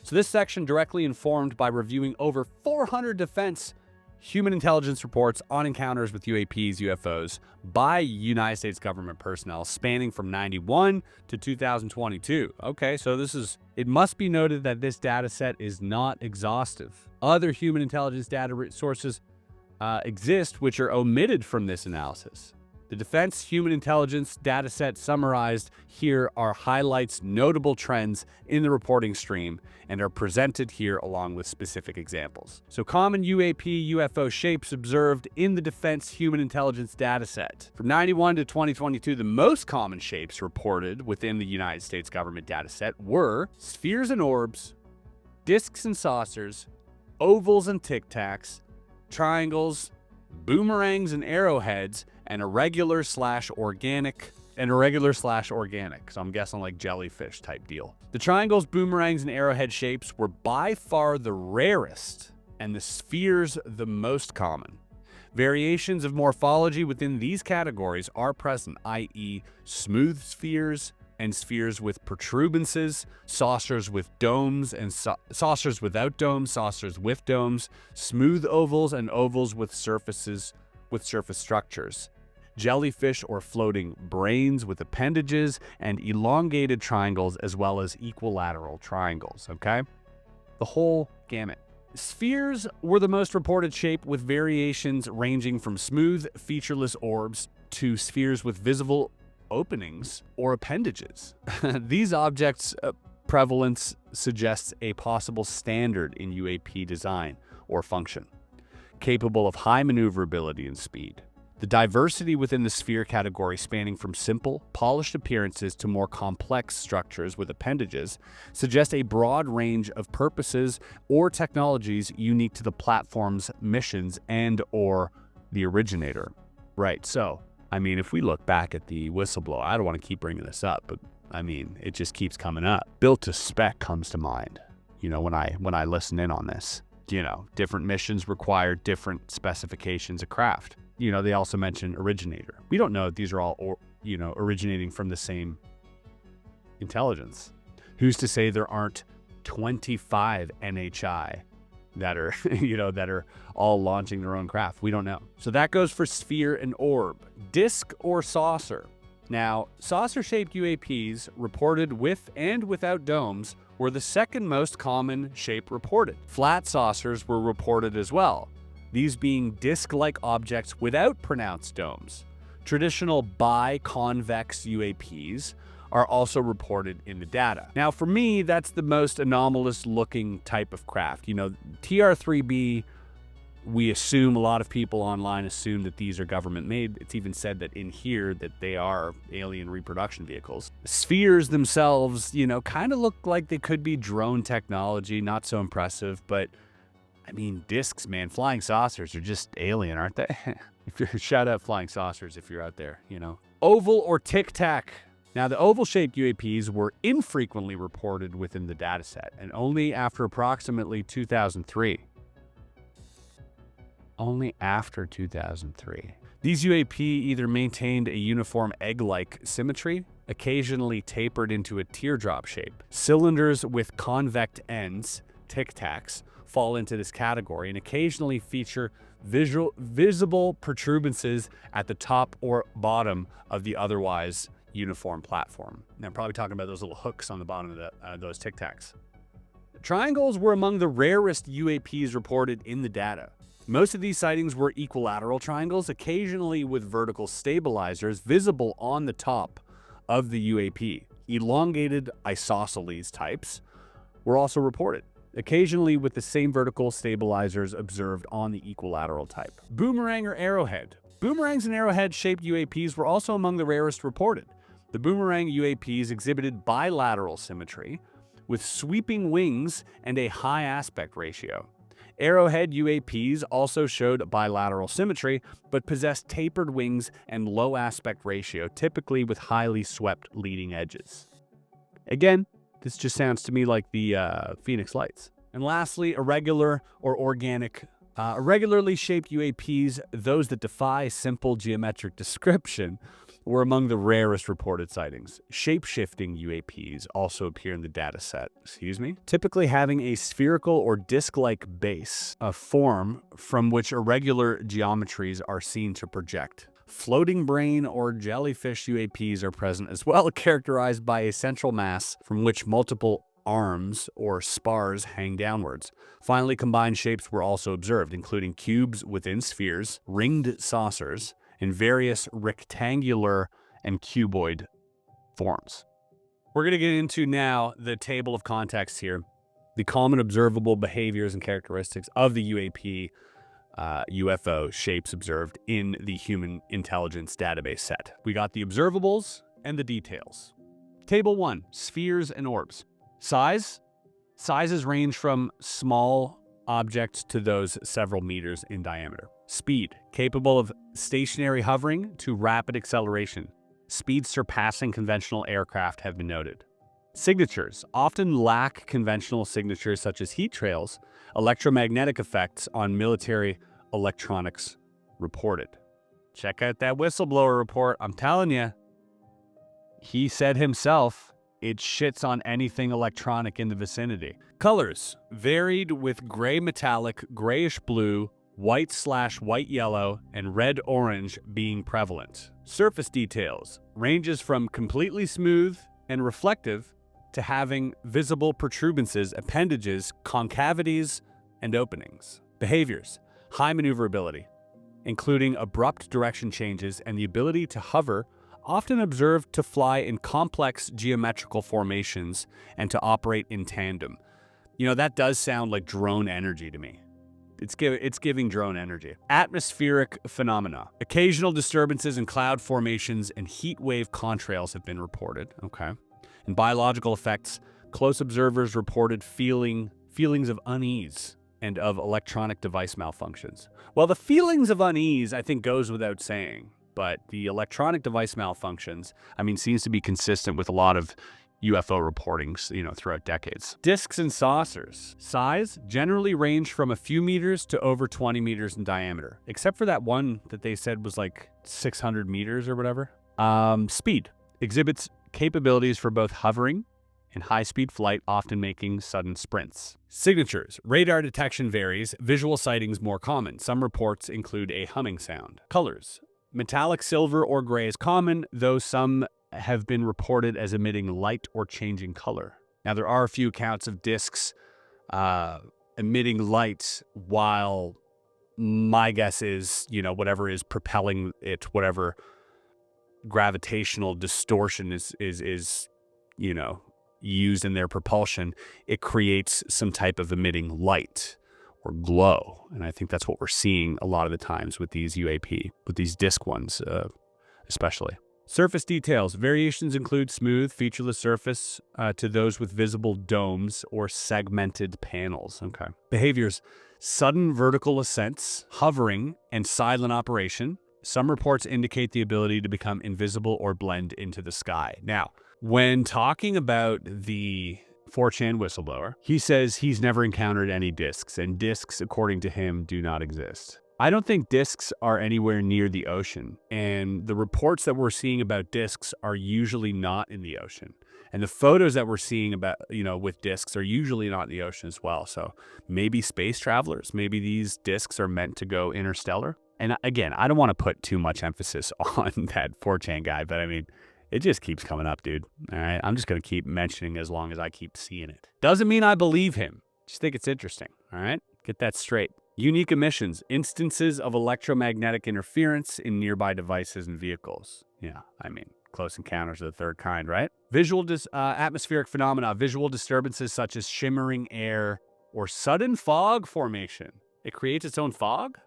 So this section directly informed by reviewing over 400 defense human intelligence reports on encounters with UAPs, UFOs by United States government personnel spanning from 91 to 2022. Okay, so it must be noted that this data set is not exhaustive. Other human intelligence data sources exist which are omitted from this analysis. The Defense Human Intelligence dataset summarized here highlights notable trends in the reporting stream and are presented here along with specific examples. So common UAP UFO shapes observed in the Defense Human Intelligence dataset. From 91 to 2022, the most common shapes reported within the United States government dataset were spheres and orbs, discs and saucers, ovals and tic-tacs, triangles, boomerangs and arrowheads, and irregular/organic. So I'm guessing like jellyfish type deal. The triangles, boomerangs, and arrowhead shapes were by far the rarest, and the spheres the most common. Variations of morphology within these categories are present, i.e. smooth spheres and spheres with protuberances, saucers with domes and saucers without domes, saucers with domes, smooth ovals and ovals with surface structures, jellyfish or floating brains with appendages, and elongated triangles as well as equilateral triangles, okay? The whole gamut. Spheres were the most reported shape with variations ranging from smooth, featureless orbs to spheres with visible openings or appendages. These objects' prevalence suggests a possible standard in UAP design or function, capable of high maneuverability and speed. The diversity within the sphere category, spanning from simple, polished appearances to more complex structures with appendages, suggests a broad range of purposes or technologies unique to the platform's missions and/or the originator. Right, so if we look back at the Whistleblower, I don't want to keep bringing this up, but it just keeps coming up. Built to spec comes to mind, when I listen in on this. Different missions require different specifications of craft. They also mention originator. We don't know if these are all, originating from the same intelligence. Who's to say there aren't 25 NHI that are, that are all launching their own craft? We don't know. So that goes for sphere and orb. Disc or saucer. Now, saucer-shaped UAPs reported with and without domes were the second most common shape reported. Flat saucers were reported as well, these being disc-like objects without pronounced domes. Traditional biconvex UAPs are also reported in the data. Now, for me, that's the most anomalous-looking type of craft. TR-3B, we assume, a lot of people online assume that these are government-made. It's even said that in here that they are alien reproduction vehicles. Spheres themselves, kind of look like they could be drone technology, not so impressive, but discs, man, flying saucers are just alien, aren't they? Shout out flying saucers if you're out there, Oval or tic-tac. Now, the oval-shaped UAPs were infrequently reported within the dataset, and only after approximately 2003. Only after 2003. These UAP either maintained a uniform egg-like symmetry, occasionally tapered into a teardrop shape. Cylinders with convex ends, tic-tacs, fall into this category and occasionally feature visible protuberances at the top or bottom of the otherwise uniform platform. Now, I'm probably talking about those little hooks on the bottom of those tic-tacs. Triangles were among the rarest UAPs reported in the data. Most of these sightings were equilateral triangles, occasionally with vertical stabilizers visible on the top of the UAP. Elongated isosceles types were also reported, occasionally with the same vertical stabilizers observed on the equilateral type. Boomerang or arrowhead. Boomerangs and arrowhead-shaped UAPs were also among the rarest reported. The boomerang UAPs exhibited bilateral symmetry, with sweeping wings and a high aspect ratio. Arrowhead UAPs also showed bilateral symmetry, but possessed tapered wings and low aspect ratio, typically with highly swept leading edges. Again, This just sounds to me like the Phoenix Lights. And lastly, irregular or organic. Irregularly shaped UAPs, those that defy simple geometric description, were among the rarest reported sightings. Shape-shifting UAPs also appear in the data set, typically having a spherical or disc-like base, a form from which irregular geometries are seen to project. Floating brain or jellyfish UAPs are present as well, characterized by a central mass from which multiple arms or spars hang downwards. Finally, combined shapes were also observed, including cubes within spheres, ringed saucers, and various rectangular and cuboid forms. We're going to get into now the table of contexts here, the common observable behaviors and characteristics of the UAP UFO shapes observed in the Human Intelligence Database set. We got the observables and the details. Table 1, spheres and orbs. Sizes range from small objects to those several meters in diameter. Speed, capable of stationary hovering to rapid acceleration. Speeds surpassing conventional aircraft have been noted. Signatures often lack conventional signatures such as heat trails, electromagnetic effects on military electronics reported. Check out that whistleblower report. I'm telling you, he said himself, it shits on anything electronic in the vicinity. Colors varied with gray metallic, grayish blue, white/white yellow, and red orange being prevalent. Surface details ranges from completely smooth and reflective to having visible protuberances, appendages, concavities, and openings. Behaviors: high maneuverability, including abrupt direction changes and the ability to hover, often observed to fly in complex geometrical formations and to operate in tandem. You know, that does sound like drone energy to me. It's giving drone energy. Atmospheric phenomena. Occasional disturbances in cloud formations and heat wave contrails have been reported. Okay. And biological effects. Close observers reported feelings of unease and of electronic device malfunctions. Well, the feelings of unease, I think, goes without saying. But the electronic device malfunctions, seems to be consistent with a lot of UFO reportings, throughout decades. Discs and saucers. Size generally range from a few meters to over 20 meters in diameter, except for that one that they said was like 600 meters or whatever. Speed exhibits capabilities for both hovering and high-speed flight, often making sudden sprints. Signatures. Radar detection varies, visual sightings more common. Some reports include a humming sound. Colors. Metallic silver or gray is common, though some have been reported as emitting light or changing color. Now, there are a few accounts of discs emitting light, while my guess is, whatever is propelling it, whatever gravitational distortion is used in their propulsion, it creates some type of emitting light or glow. And I think that's what we're seeing a lot of the times with these UAP, with these disc ones especially. Surface details. Variations include smooth, featureless surface to those with visible domes or segmented panels. Okay. Behaviors. Sudden vertical ascents, hovering, and silent operation. Some reports indicate the ability to become invisible or blend into the sky. Now, when talking about the 4chan whistleblower, he says he's never encountered any discs, and discs, according to him, do not exist. I don't think discs are anywhere near the ocean, and the reports that we're seeing about discs are usually not in the ocean. And the photos that we're seeing about, with discs are usually not in the ocean as well. So maybe space travelers, maybe these discs are meant to go interstellar. And again, I don't want to put too much emphasis on that 4chan guy, but it just keeps coming up, dude. All right. I'm just going to keep mentioning as long as I keep seeing it. Doesn't mean I believe him. Just think it's interesting. All right. Get that straight. Unique emissions, instances of electromagnetic interference in nearby devices and vehicles. Yeah. Close encounters of the third kind, right? Atmospheric phenomena, visual disturbances such as shimmering air or sudden fog formation. It creates its own fog?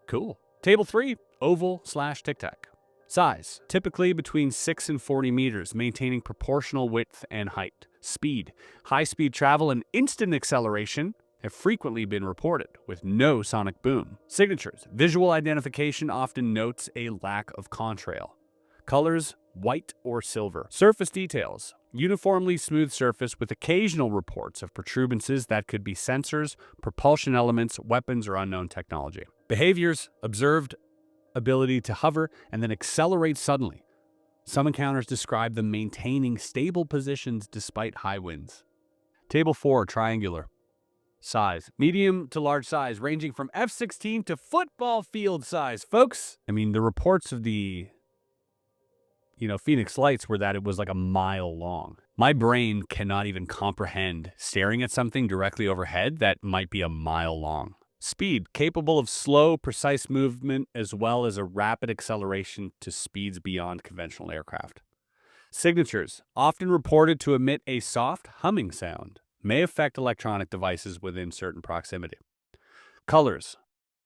Cool. Table 3, oval/tic-tac. Size, typically between 6 and 40 meters, maintaining proportional width and height. Speed, high-speed travel and instant acceleration have frequently been reported, with no sonic boom. Signatures, visual identification often notes a lack of contrail. Colors, white or silver. Surface details, uniformly smooth surface with occasional reports of protuberances that could be sensors, propulsion elements, weapons, or unknown technology. Behaviors, observed ability to hover and then accelerate suddenly. Some encounters describe them maintaining stable positions despite high winds. Table 4, triangular. Size, medium to large size, ranging from F-16 to football field size, folks. I mean, the reports of the, Phoenix Lights were that it was like a mile long. My brain cannot even comprehend staring at something directly overhead that might be a mile long. Speed, capable of slow, precise movement as well as a rapid acceleration to speeds beyond conventional aircraft. Signatures, often reported to emit a soft humming sound, may affect electronic devices within certain proximity. Colors,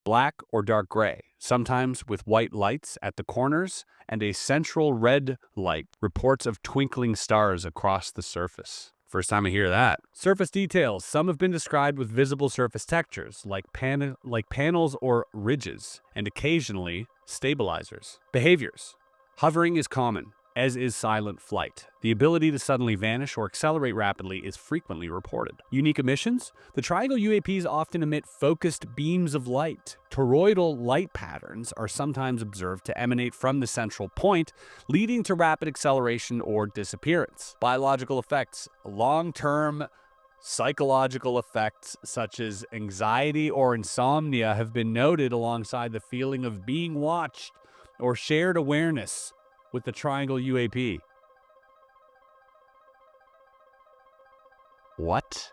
black or dark gray, sometimes with white lights at the corners and a central red light, reports of twinkling stars across the surface. First time I hear that. Surface details. Some have been described with visible surface textures, like panels or ridges, and occasionally stabilizers. Behaviors. Hovering is common, as is silent flight. The ability to suddenly vanish or accelerate rapidly is frequently reported. Unique emissions. The triangle UAPs often emit focused beams of light. Toroidal light patterns are sometimes observed to emanate from the central point, leading to rapid acceleration or disappearance. Biological effects. Long-term psychological effects such as anxiety or insomnia have been noted alongside the feeling of being watched or shared awareness with the triangle UAP. What?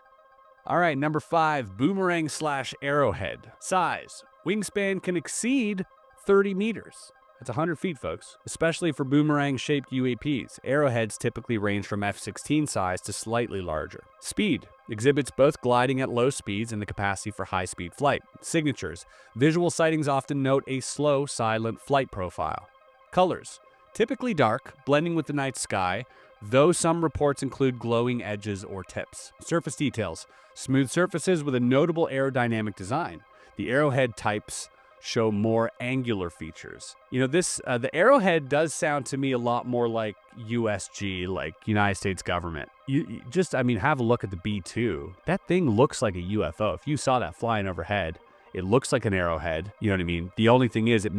All right, number 5, boomerang/arrowhead. Size. Wingspan can exceed 30 meters. That's 100 feet, folks, especially for boomerang-shaped UAPs. Arrowheads typically range from F-16 size to slightly larger. Speed. Exhibits both gliding at low speeds and the capacity for high-speed flight. Signatures. Visual sightings often note a slow, silent flight profile. Colors. Typically dark, blending with the night sky, though some reports include glowing edges or tips. Surface details. Smooth surfaces with a notable aerodynamic design. The arrowhead types show more angular features. The arrowhead does sound to me a lot more like USG, like United States government. Have a look at the B-2. That thing looks like a UFO. If you saw that flying overhead, it looks like an arrowhead. You know what I mean? The only thing is, the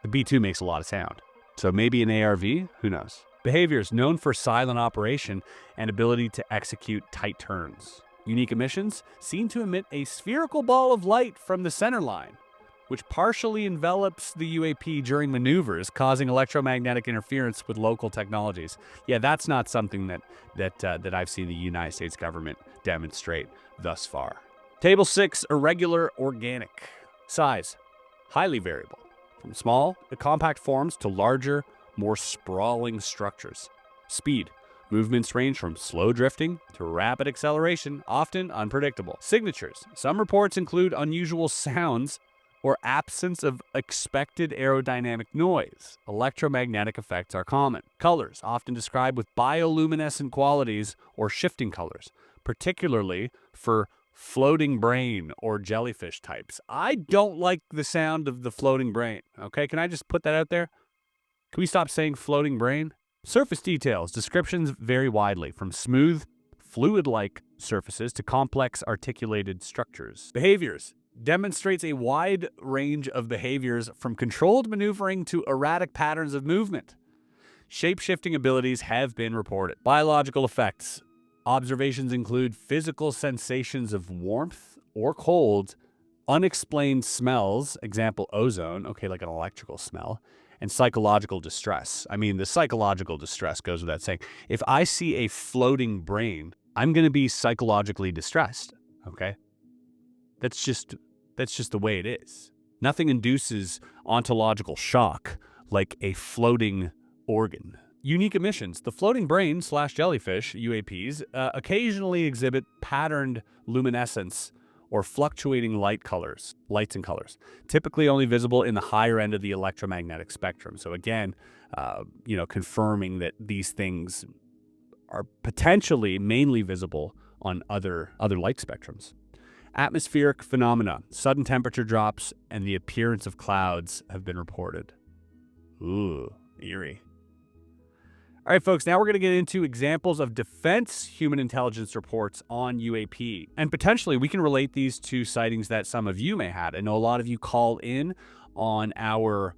B-2 makes a lot of sound. So maybe an ARV? Who knows? Behaviors. Known for silent operation and ability to execute tight turns. Unique emissions. Seen to emit a spherical ball of light from the center line, which partially envelops the UAP during maneuvers, causing electromagnetic interference with local technologies. Yeah, that's not something that I've seen the United States government demonstrate thus far. Table 6, irregular organic. Size. Highly variable. From small, compact forms to larger, more sprawling structures. Speed. Movements range from slow drifting to rapid acceleration, often unpredictable. Signatures. Some reports include unusual sounds or absence of expected aerodynamic noise. Electromagnetic effects are common. Colors. Often described with bioluminescent qualities or shifting colors, particularly for floating brain or jellyfish types. I don't like the sound of the floating brain. Okay, can I just put that out there? Can we stop saying floating brain? Surface details. Descriptions vary widely, from smooth, fluid-like surfaces to complex articulated structures. Behaviors. Demonstrates a wide range of behaviors from controlled maneuvering to erratic patterns of movement. Shape-shifting abilities have been reported. Biological effects. Observations include physical sensations of warmth or cold, unexplained smells, example ozone, okay, like an electrical smell, and psychological distress. I mean, the psychological distress goes without saying. If I see a floating brain, I'm going to be psychologically distressed, okay? That's just the way it is. Nothing induces ontological shock like a floating organ. Unique emissions. The floating brain/jellyfish, UAPs, occasionally exhibit patterned luminescence or fluctuating lights and colors, typically only visible in the higher end of the electromagnetic spectrum. So again, confirming that these things are potentially mainly visible on other light spectrums. Atmospheric phenomena, sudden temperature drops, and the appearance of clouds have been reported. Ooh, eerie. All right, folks, now we're going to get into examples of defense human intelligence reports on UAP. And potentially, we can relate these to sightings that some of you may have. I know a lot of you call in on our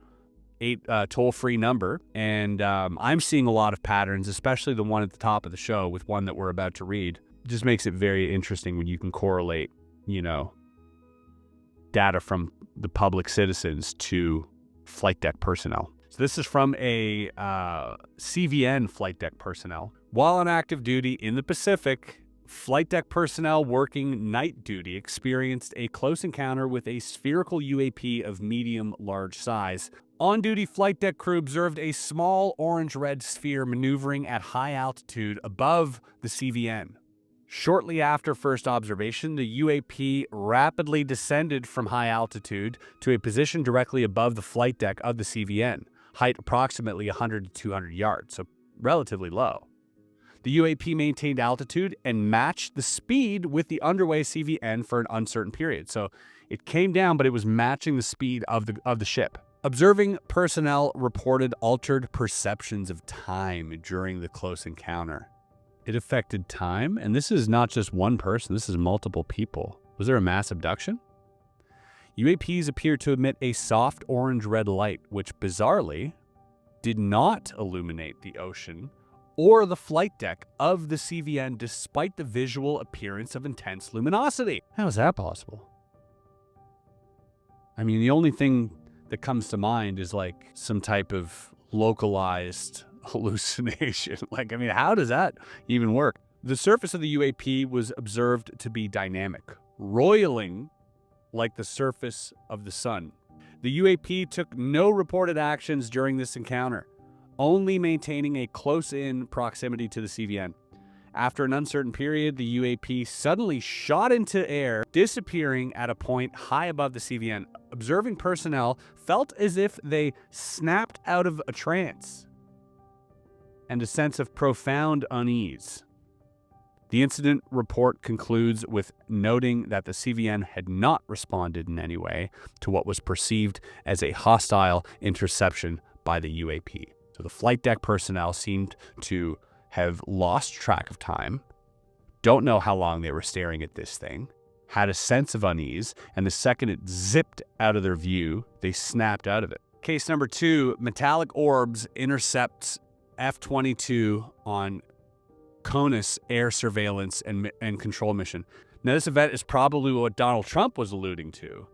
toll-free number, and I'm seeing a lot of patterns, especially the one at the top of the show with one that we're about to read. It just makes it very interesting when you can correlate, data from the public citizens to flight deck personnel. So this is from a CVN flight deck personnel. While on active duty in the Pacific, flight deck personnel working night duty experienced a close encounter with a spherical UAP of medium-large size. On-duty flight deck crew observed a small orange-red sphere maneuvering at high altitude above the CVN. Shortly after first observation, the UAP rapidly descended from high altitude to a position directly above the flight deck of the CVN, height approximately 100 to 200 yards, so relatively low. The UAP maintained altitude and matched the speed with the underway CVN for an uncertain period. So it came down, but it was matching the speed of the ship. Observing personnel reported altered perceptions of time during the close encounter. It affected time, and this is not just one person, this is multiple people. Was there a mass abduction? UAPs appeared to emit a soft orange-red light, which bizarrely did not illuminate the ocean or the flight deck of the CVN despite the visual appearance of intense luminosity. How is that possible? I mean, the only thing that comes to mind is like some type of localized hallucination. How does that even work? The surface of the UAP was observed to be dynamic, roiling like the surface of the sun. The UAP took no reported actions during this encounter, only maintaining a close-in proximity to the CVN. After an uncertain period, the UAP suddenly shot into air, disappearing at a point high above the CVN. Observing personnel felt as if they snapped out of a trance and a sense of profound unease. The incident report concludes with noting that the CVN had not responded in any way to what was perceived as a hostile interception by the UAP. So the flight deck personnel seemed to have lost track of time, don't know how long they were staring at this thing, had a sense of unease, and the second it zipped out of their view, they snapped out of it. Case number 2, metallic orbs intercepts F-22 on CONUS air surveillance and control mission. Now, this event is probably what Donald Trump was alluding to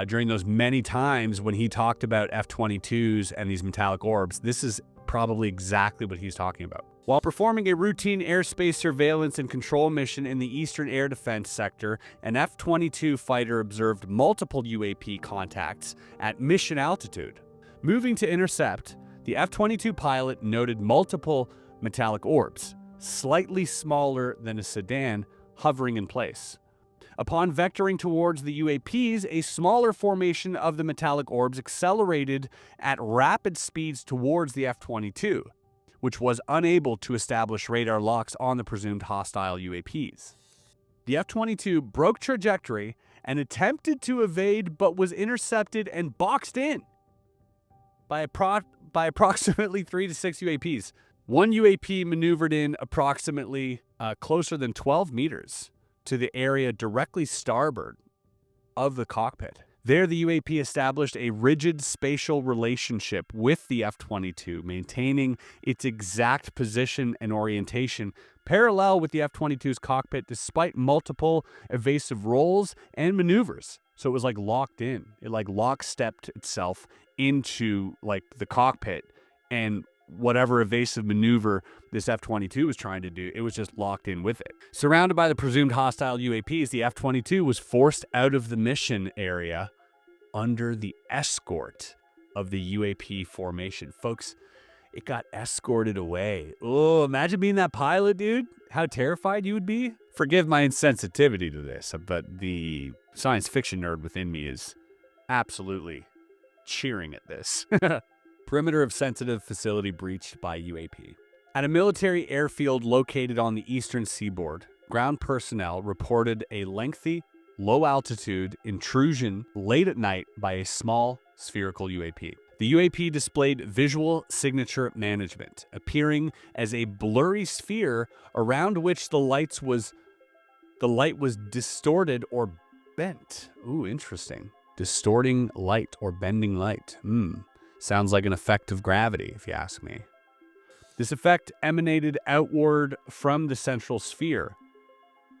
during those many times when he talked about F-22s and these metallic orbs. This is probably exactly what he's talking about. While performing a routine airspace surveillance and control mission in the Eastern Air Defense sector, an F-22 fighter observed multiple UAP contacts at mission altitude. Moving to intercept, the F-22 pilot noted multiple metallic orbs, slightly smaller than a sedan, hovering in place. Upon vectoring towards the UAPs, a smaller formation of the metallic orbs accelerated at rapid speeds towards the F-22, which was unable to establish radar locks on the presumed hostile UAPs. The F-22 broke trajectory and attempted to evade, but was intercepted and boxed in by approximately 3 to 6 UAPs. One UAP maneuvered in approximately closer than 12 meters to the area directly starboard of the cockpit. There, the UAP established a rigid spatial relationship with the F-22, maintaining its exact position and orientation parallel with the F-22's cockpit despite multiple evasive rolls and maneuvers. So it was like locked in. It like lockstepped itself into like the cockpit, and whatever evasive maneuver this F-22 was trying to do, it was just locked in with it. Surrounded by the presumed hostile UAPs, the F-22 was forced out of the mission area under the escort of the UAP formation. Folks, it got escorted away. Oh, imagine being that pilot, dude. How terrified you would be. Forgive my insensitivity to this, but the science fiction nerd within me is absolutely cheering at this. Perimeter of sensitive facility breached by UAP. At a military airfield located on the eastern seaboard, ground personnel reported a lengthy, low-altitude intrusion late at night by a small spherical UAP. The UAP displayed visual signature management, appearing as a blurry sphere around which the light was distorted or bent. Ooh, interesting. Distorting light or bending light. Sounds like an effect of gravity, if you ask me. This effect emanated outward from the central sphere,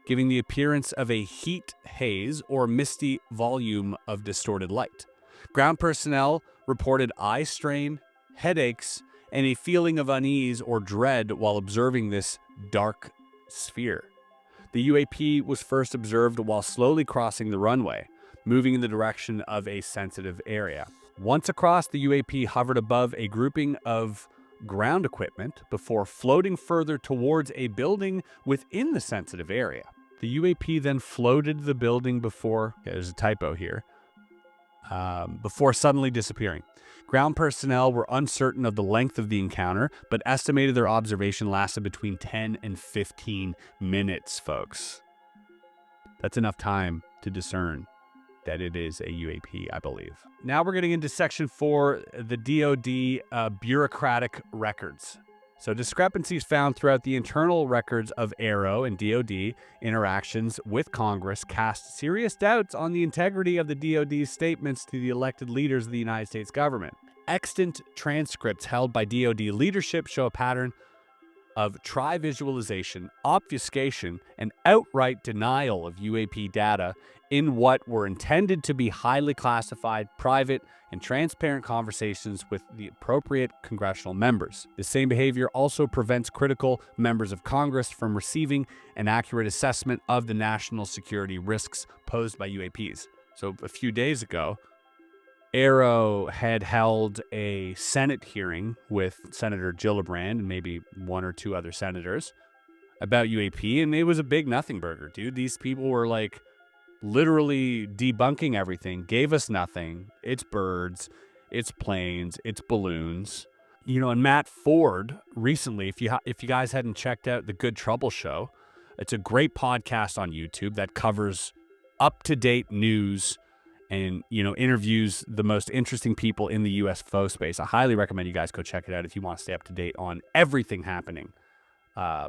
giving the appearance of a heat haze or misty volume of distorted light. Ground personnel reported eye strain, headaches, and a feeling of unease or dread while observing this dark sphere. The UAP was first observed while slowly crossing the runway, moving in the direction of a sensitive area. Once across, the UAP hovered above a grouping of ground equipment before floating further towards a building within the sensitive area. The UAP then floated the building before, there's a typo here, before suddenly disappearing. Ground personnel were uncertain of the length of the encounter, but estimated their observation lasted between 10 and 15 minutes, folks. That's enough time to discern that it is a UAP, I believe. Now we're getting into Section 4, the DoD bureaucratic records. So discrepancies found throughout the internal records of AARO and DoD interactions with Congress cast serious doubts on the integrity of the DoD's statements to the elected leaders of the United States government. Extant transcripts held by DoD leadership show a pattern of tri-visualization, obfuscation, and outright denial of UAP data in what were intended to be highly classified, private, and transparent conversations with the appropriate congressional members. The same behavior also prevents critical members of Congress from receiving an accurate assessment of the national security risks posed by UAPs. So a few days ago, AARO had held a Senate hearing with Senator Gillibrand and maybe one or two other senators about UAP, and it was a big nothing burger, dude. These people were like literally debunking everything, gave us nothing. It's birds, it's planes, it's balloons. You know, and Matt Ford recently, if you guys hadn't checked out the Good Trouble Show, it's a great podcast on YouTube that covers up-to-date news and, you know, interviews the most interesting people in the UFO space. I highly recommend you guys go check it out if you want to stay up to date on everything happening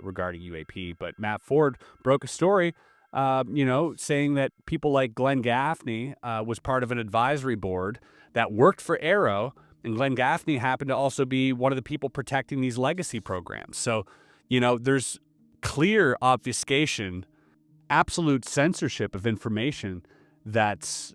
regarding UAP. But Matt Ford broke a story, saying that people like Glenn Gaffney was part of an advisory board that worked for AARO, and Glenn Gaffney happened to also be one of the people protecting these legacy programs. So, you know, there's clear obfuscation, absolute censorship of information that's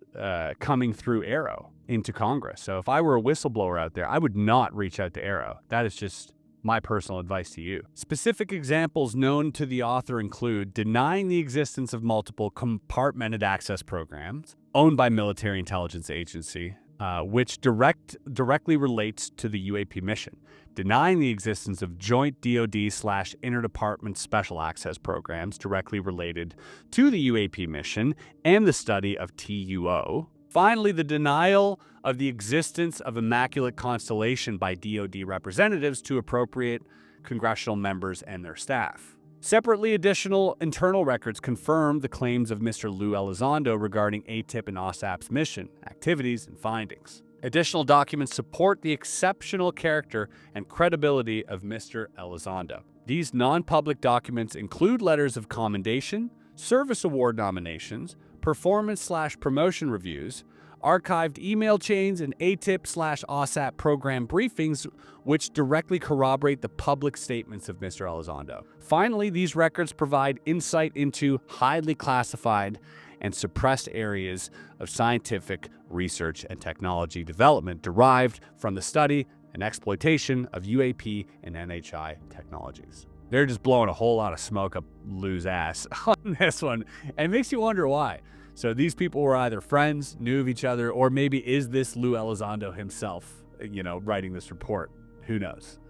coming through AARO into Congress. So if I were a whistleblower out there, I would not reach out to AARO. That is just my personal advice to you. Specific examples known to the author include denying the existence of multiple compartmented access programs owned by military intelligence agency, which directly relates to the UAP mission, denying the existence of joint DoD/interdepartment special access programs directly related to the UAP mission and the study of TUO. Finally, the denial of the existence of Immaculate Constellation by DoD representatives to appropriate congressional members and their staff. Separately, additional internal records confirm the claims of Mr. Lou Elizondo regarding ATIP and OSAP's mission, activities, and findings. Additional documents support the exceptional character and credibility of Mr. Elizondo. These non-public documents include letters of commendation, service award nominations, performance/promotion reviews, archived email chains, and ATIP/OSAP program briefings, which directly corroborate the public statements of Mr. Elizondo. Finally, these records provide insight into highly classified and suppressed areas of scientific research and technology development derived from the study and exploitation of UAP and NHI technologies. They're just blowing a whole lot of smoke up Lou's ass on this one, and it makes you wonder why. So these people were either friends, knew of each other, or maybe is this Lou Elizondo himself, writing this report? Who knows?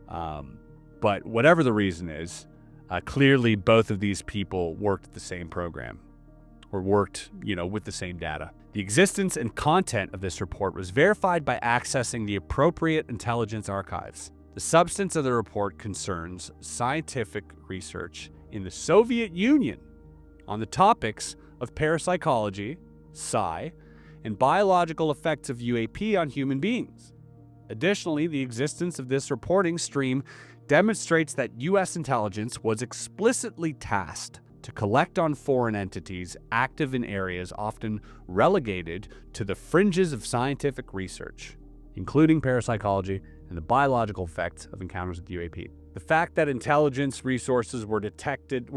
But whatever the reason is, clearly both of these people worked the same program or worked, with the same data. The existence and content of this report was verified by accessing the appropriate intelligence archives. The substance of the report concerns scientific research in the Soviet Union on the topics of parapsychology, psi, and biological effects of UAP on human beings. Additionally, the existence of this reporting stream demonstrates that U.S. intelligence was explicitly tasked to collect on foreign entities active in areas often relegated to the fringes of scientific research, including parapsychology and the biological effects of encounters with UAP. The fact that intelligence resources were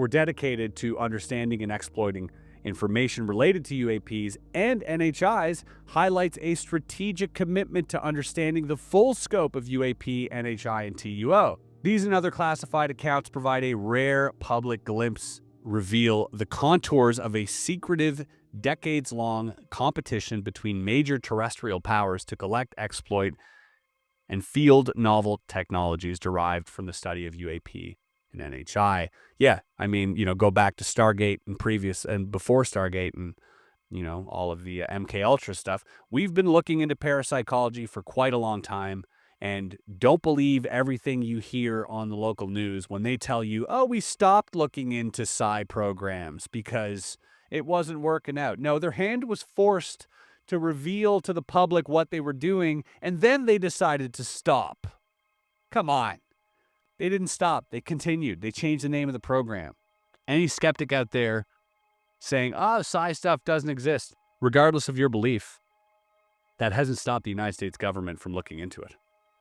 dedicated to understanding and exploiting information related to UAPs and NHIs highlights a strategic commitment to understanding the full scope of UAP, NHI, and TUO. These and other classified accounts provide a rare public glimpse, reveal the contours of a secretive, decades-long competition between major terrestrial powers to collect, exploit, and field novel technologies derived from the study of UAP and NHI. Yeah, I mean, go back to Stargate and previous and before Stargate and, all of the MK Ultra stuff. We've been looking into parapsychology for quite a long time, and don't believe everything you hear on the local news when they tell you, oh, we stopped looking into psi programs because it wasn't working out. No, their hand was forced to reveal to the public what they were doing, and then they decided to stop. Come on. They didn't stop. They continued. They changed the name of the program. Any skeptic out there saying, psi stuff doesn't exist, regardless of your belief, that hasn't stopped the United States government from looking into it.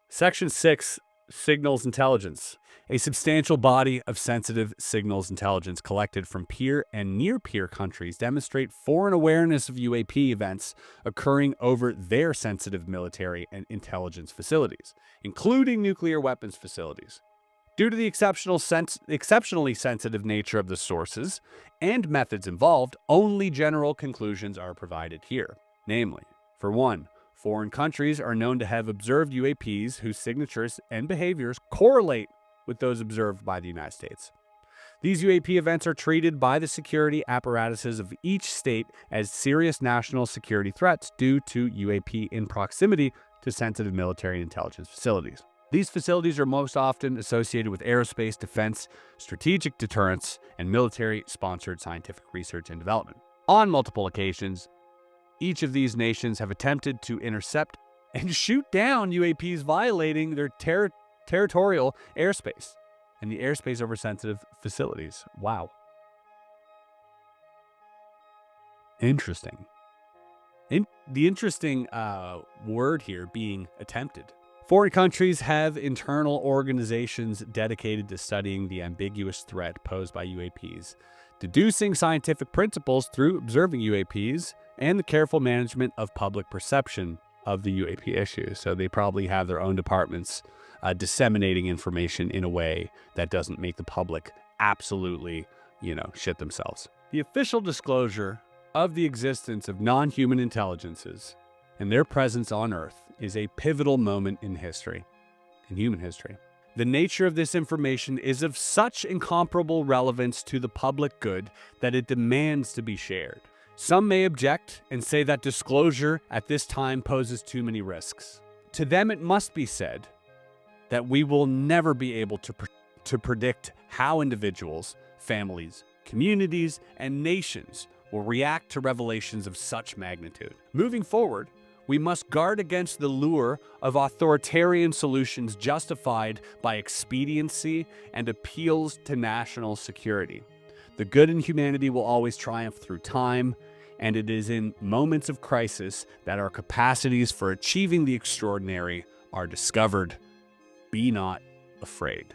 Section 6, Signals Intelligence. A substantial body of sensitive signals intelligence collected from peer and near-peer countries demonstrate foreign awareness of UAP events occurring over their sensitive military and intelligence facilities, including nuclear weapons facilities. Due to the exceptionally sensitive nature of the sources and methods involved, only general conclusions are provided here. Namely, for one, foreign countries are known to have observed UAPs whose signatures and behaviors correlate with those observed by the United States. These UAP events are treated by the security apparatuses of each state as serious national security threats due to UAP in proximity to sensitive military and intelligence facilities. These facilities are most often associated with aerospace, defense, strategic deterrence, and military-sponsored scientific research and development. On multiple occasions, each of these nations have attempted to intercept and shoot down UAPs violating their territorial airspace and the airspace over sensitive facilities. Wow. Interesting. The interesting word here being attempted. Foreign countries have internal organizations dedicated to studying the ambiguous threat posed by UAPs, deducing scientific principles through observing UAPs, and the careful management of public perception of the UAP issue. So they probably have their own departments disseminating information in a way that doesn't make the public absolutely, shit themselves. The official disclosure of the existence of non-human intelligences and their presence on Earth is a pivotal moment in history, in human history. The nature of this information is of such incomparable relevance to the public good that it demands to be shared. Some may object and say that disclosure at this time poses too many risks. To them, it must be said that we will never be able to predict how individuals, families, communities, and nations will react to revelations of such magnitude. Moving forward, we must guard against the lure of authoritarian solutions justified by expediency and appeals to national security. The good in humanity will always triumph through time, and it is in moments of crisis that our capacities for achieving the extraordinary are discovered. Be not afraid.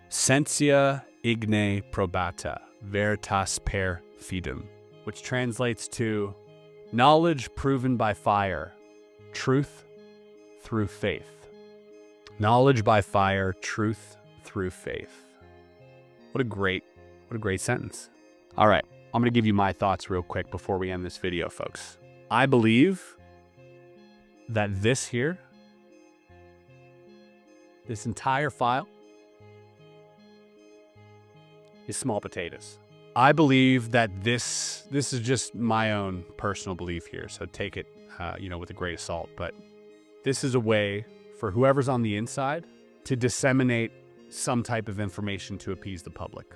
Sentia igne probata, veritas per fidem, which translates to knowledge proven by fire, truth through faith. Knowledge by fire, truth through faith. What a great sentence. All right, I'm going to give you my thoughts real quick before we end this video, folks. I believe that this entire file is small potatoes. I believe that this is just my own personal belief here, so take it, with a grain of salt. But this is a way for whoever's on the inside to disseminate some type of information to appease the public.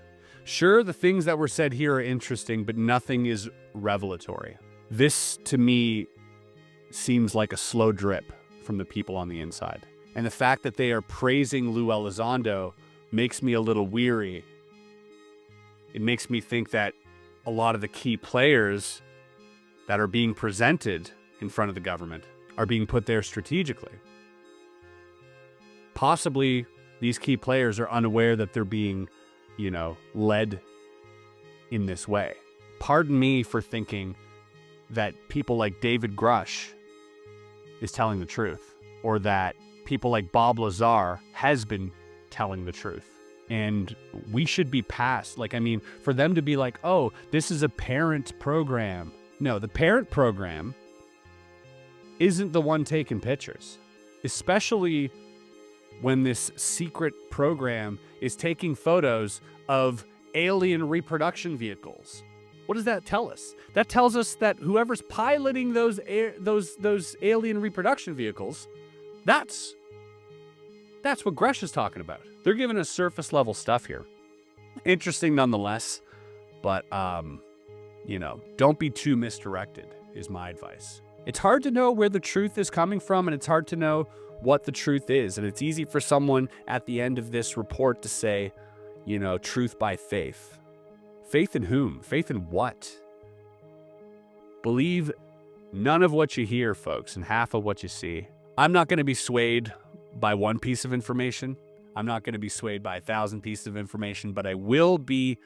Sure, the things that were said here are interesting, but nothing is revelatory. This, to me, seems like a slow drip from the people on the inside. And the fact that they are praising Lou Elizondo makes me a little weary. It makes me think that a lot of the key players that are being presented in front of the government are being put there strategically. Possibly these key players are unaware that they're being, led in this way. Pardon me for thinking that people like David Grush is telling the truth, or that people like Bob Lazar has been telling the truth. And we should be past, for them to be like, oh, this is a parent program. No, the parent program isn't the one taking pictures, especially when this secret program is taking photos of alien reproduction vehicles. What does that tell us? That tells us that whoever's piloting those alien reproduction vehicles, that's what Gresh is talking about. They're giving us surface level stuff here. Interesting nonetheless, but don't be too misdirected is my advice. It's hard to know where the truth is coming from, and it's hard to know what the truth is. And it's easy for someone at the end of this report to say, truth by faith. Faith in whom? Faith in what? Believe none of what you hear, folks, and half of what you see. I'm not going to be swayed by one piece of information. I'm not going to be swayed by 1,000 pieces of information, but I will be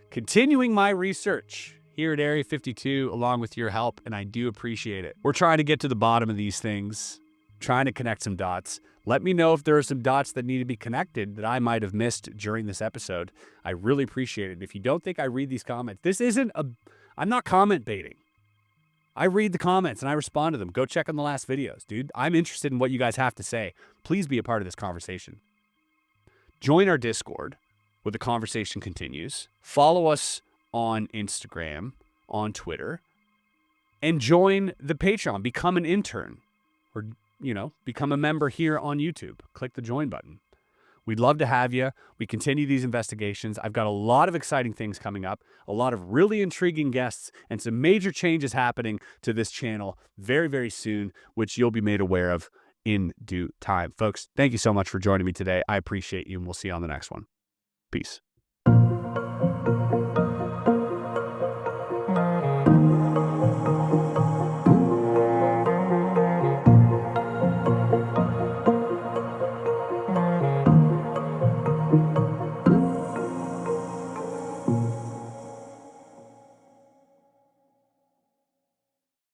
continuing my research here at Area 52 along with your help, and I do appreciate it. We're trying to get to the bottom of these things, trying to connect some dots. Let me know if there are some dots that need to be connected that I might have missed during this episode. I really appreciate it. If you don't think I read these comments, I'm not comment baiting. I read the comments and I respond to them. Go check on the last videos, dude. I'm interested in what you guys have to say. Please be a part of this conversation. Join our Discord where the conversation continues. Follow us on Instagram, on Twitter, and join the Patreon. Become an intern or, become a member here on YouTube. Click the join button. We'd love to have you. We continue these investigations. I've got a lot of exciting things coming up, a lot of really intriguing guests, and some major changes happening to this channel very, very soon, which you'll be made aware of in due time. Folks, thank you so much for joining me today. I appreciate you, and we'll see you on the next one. Peace.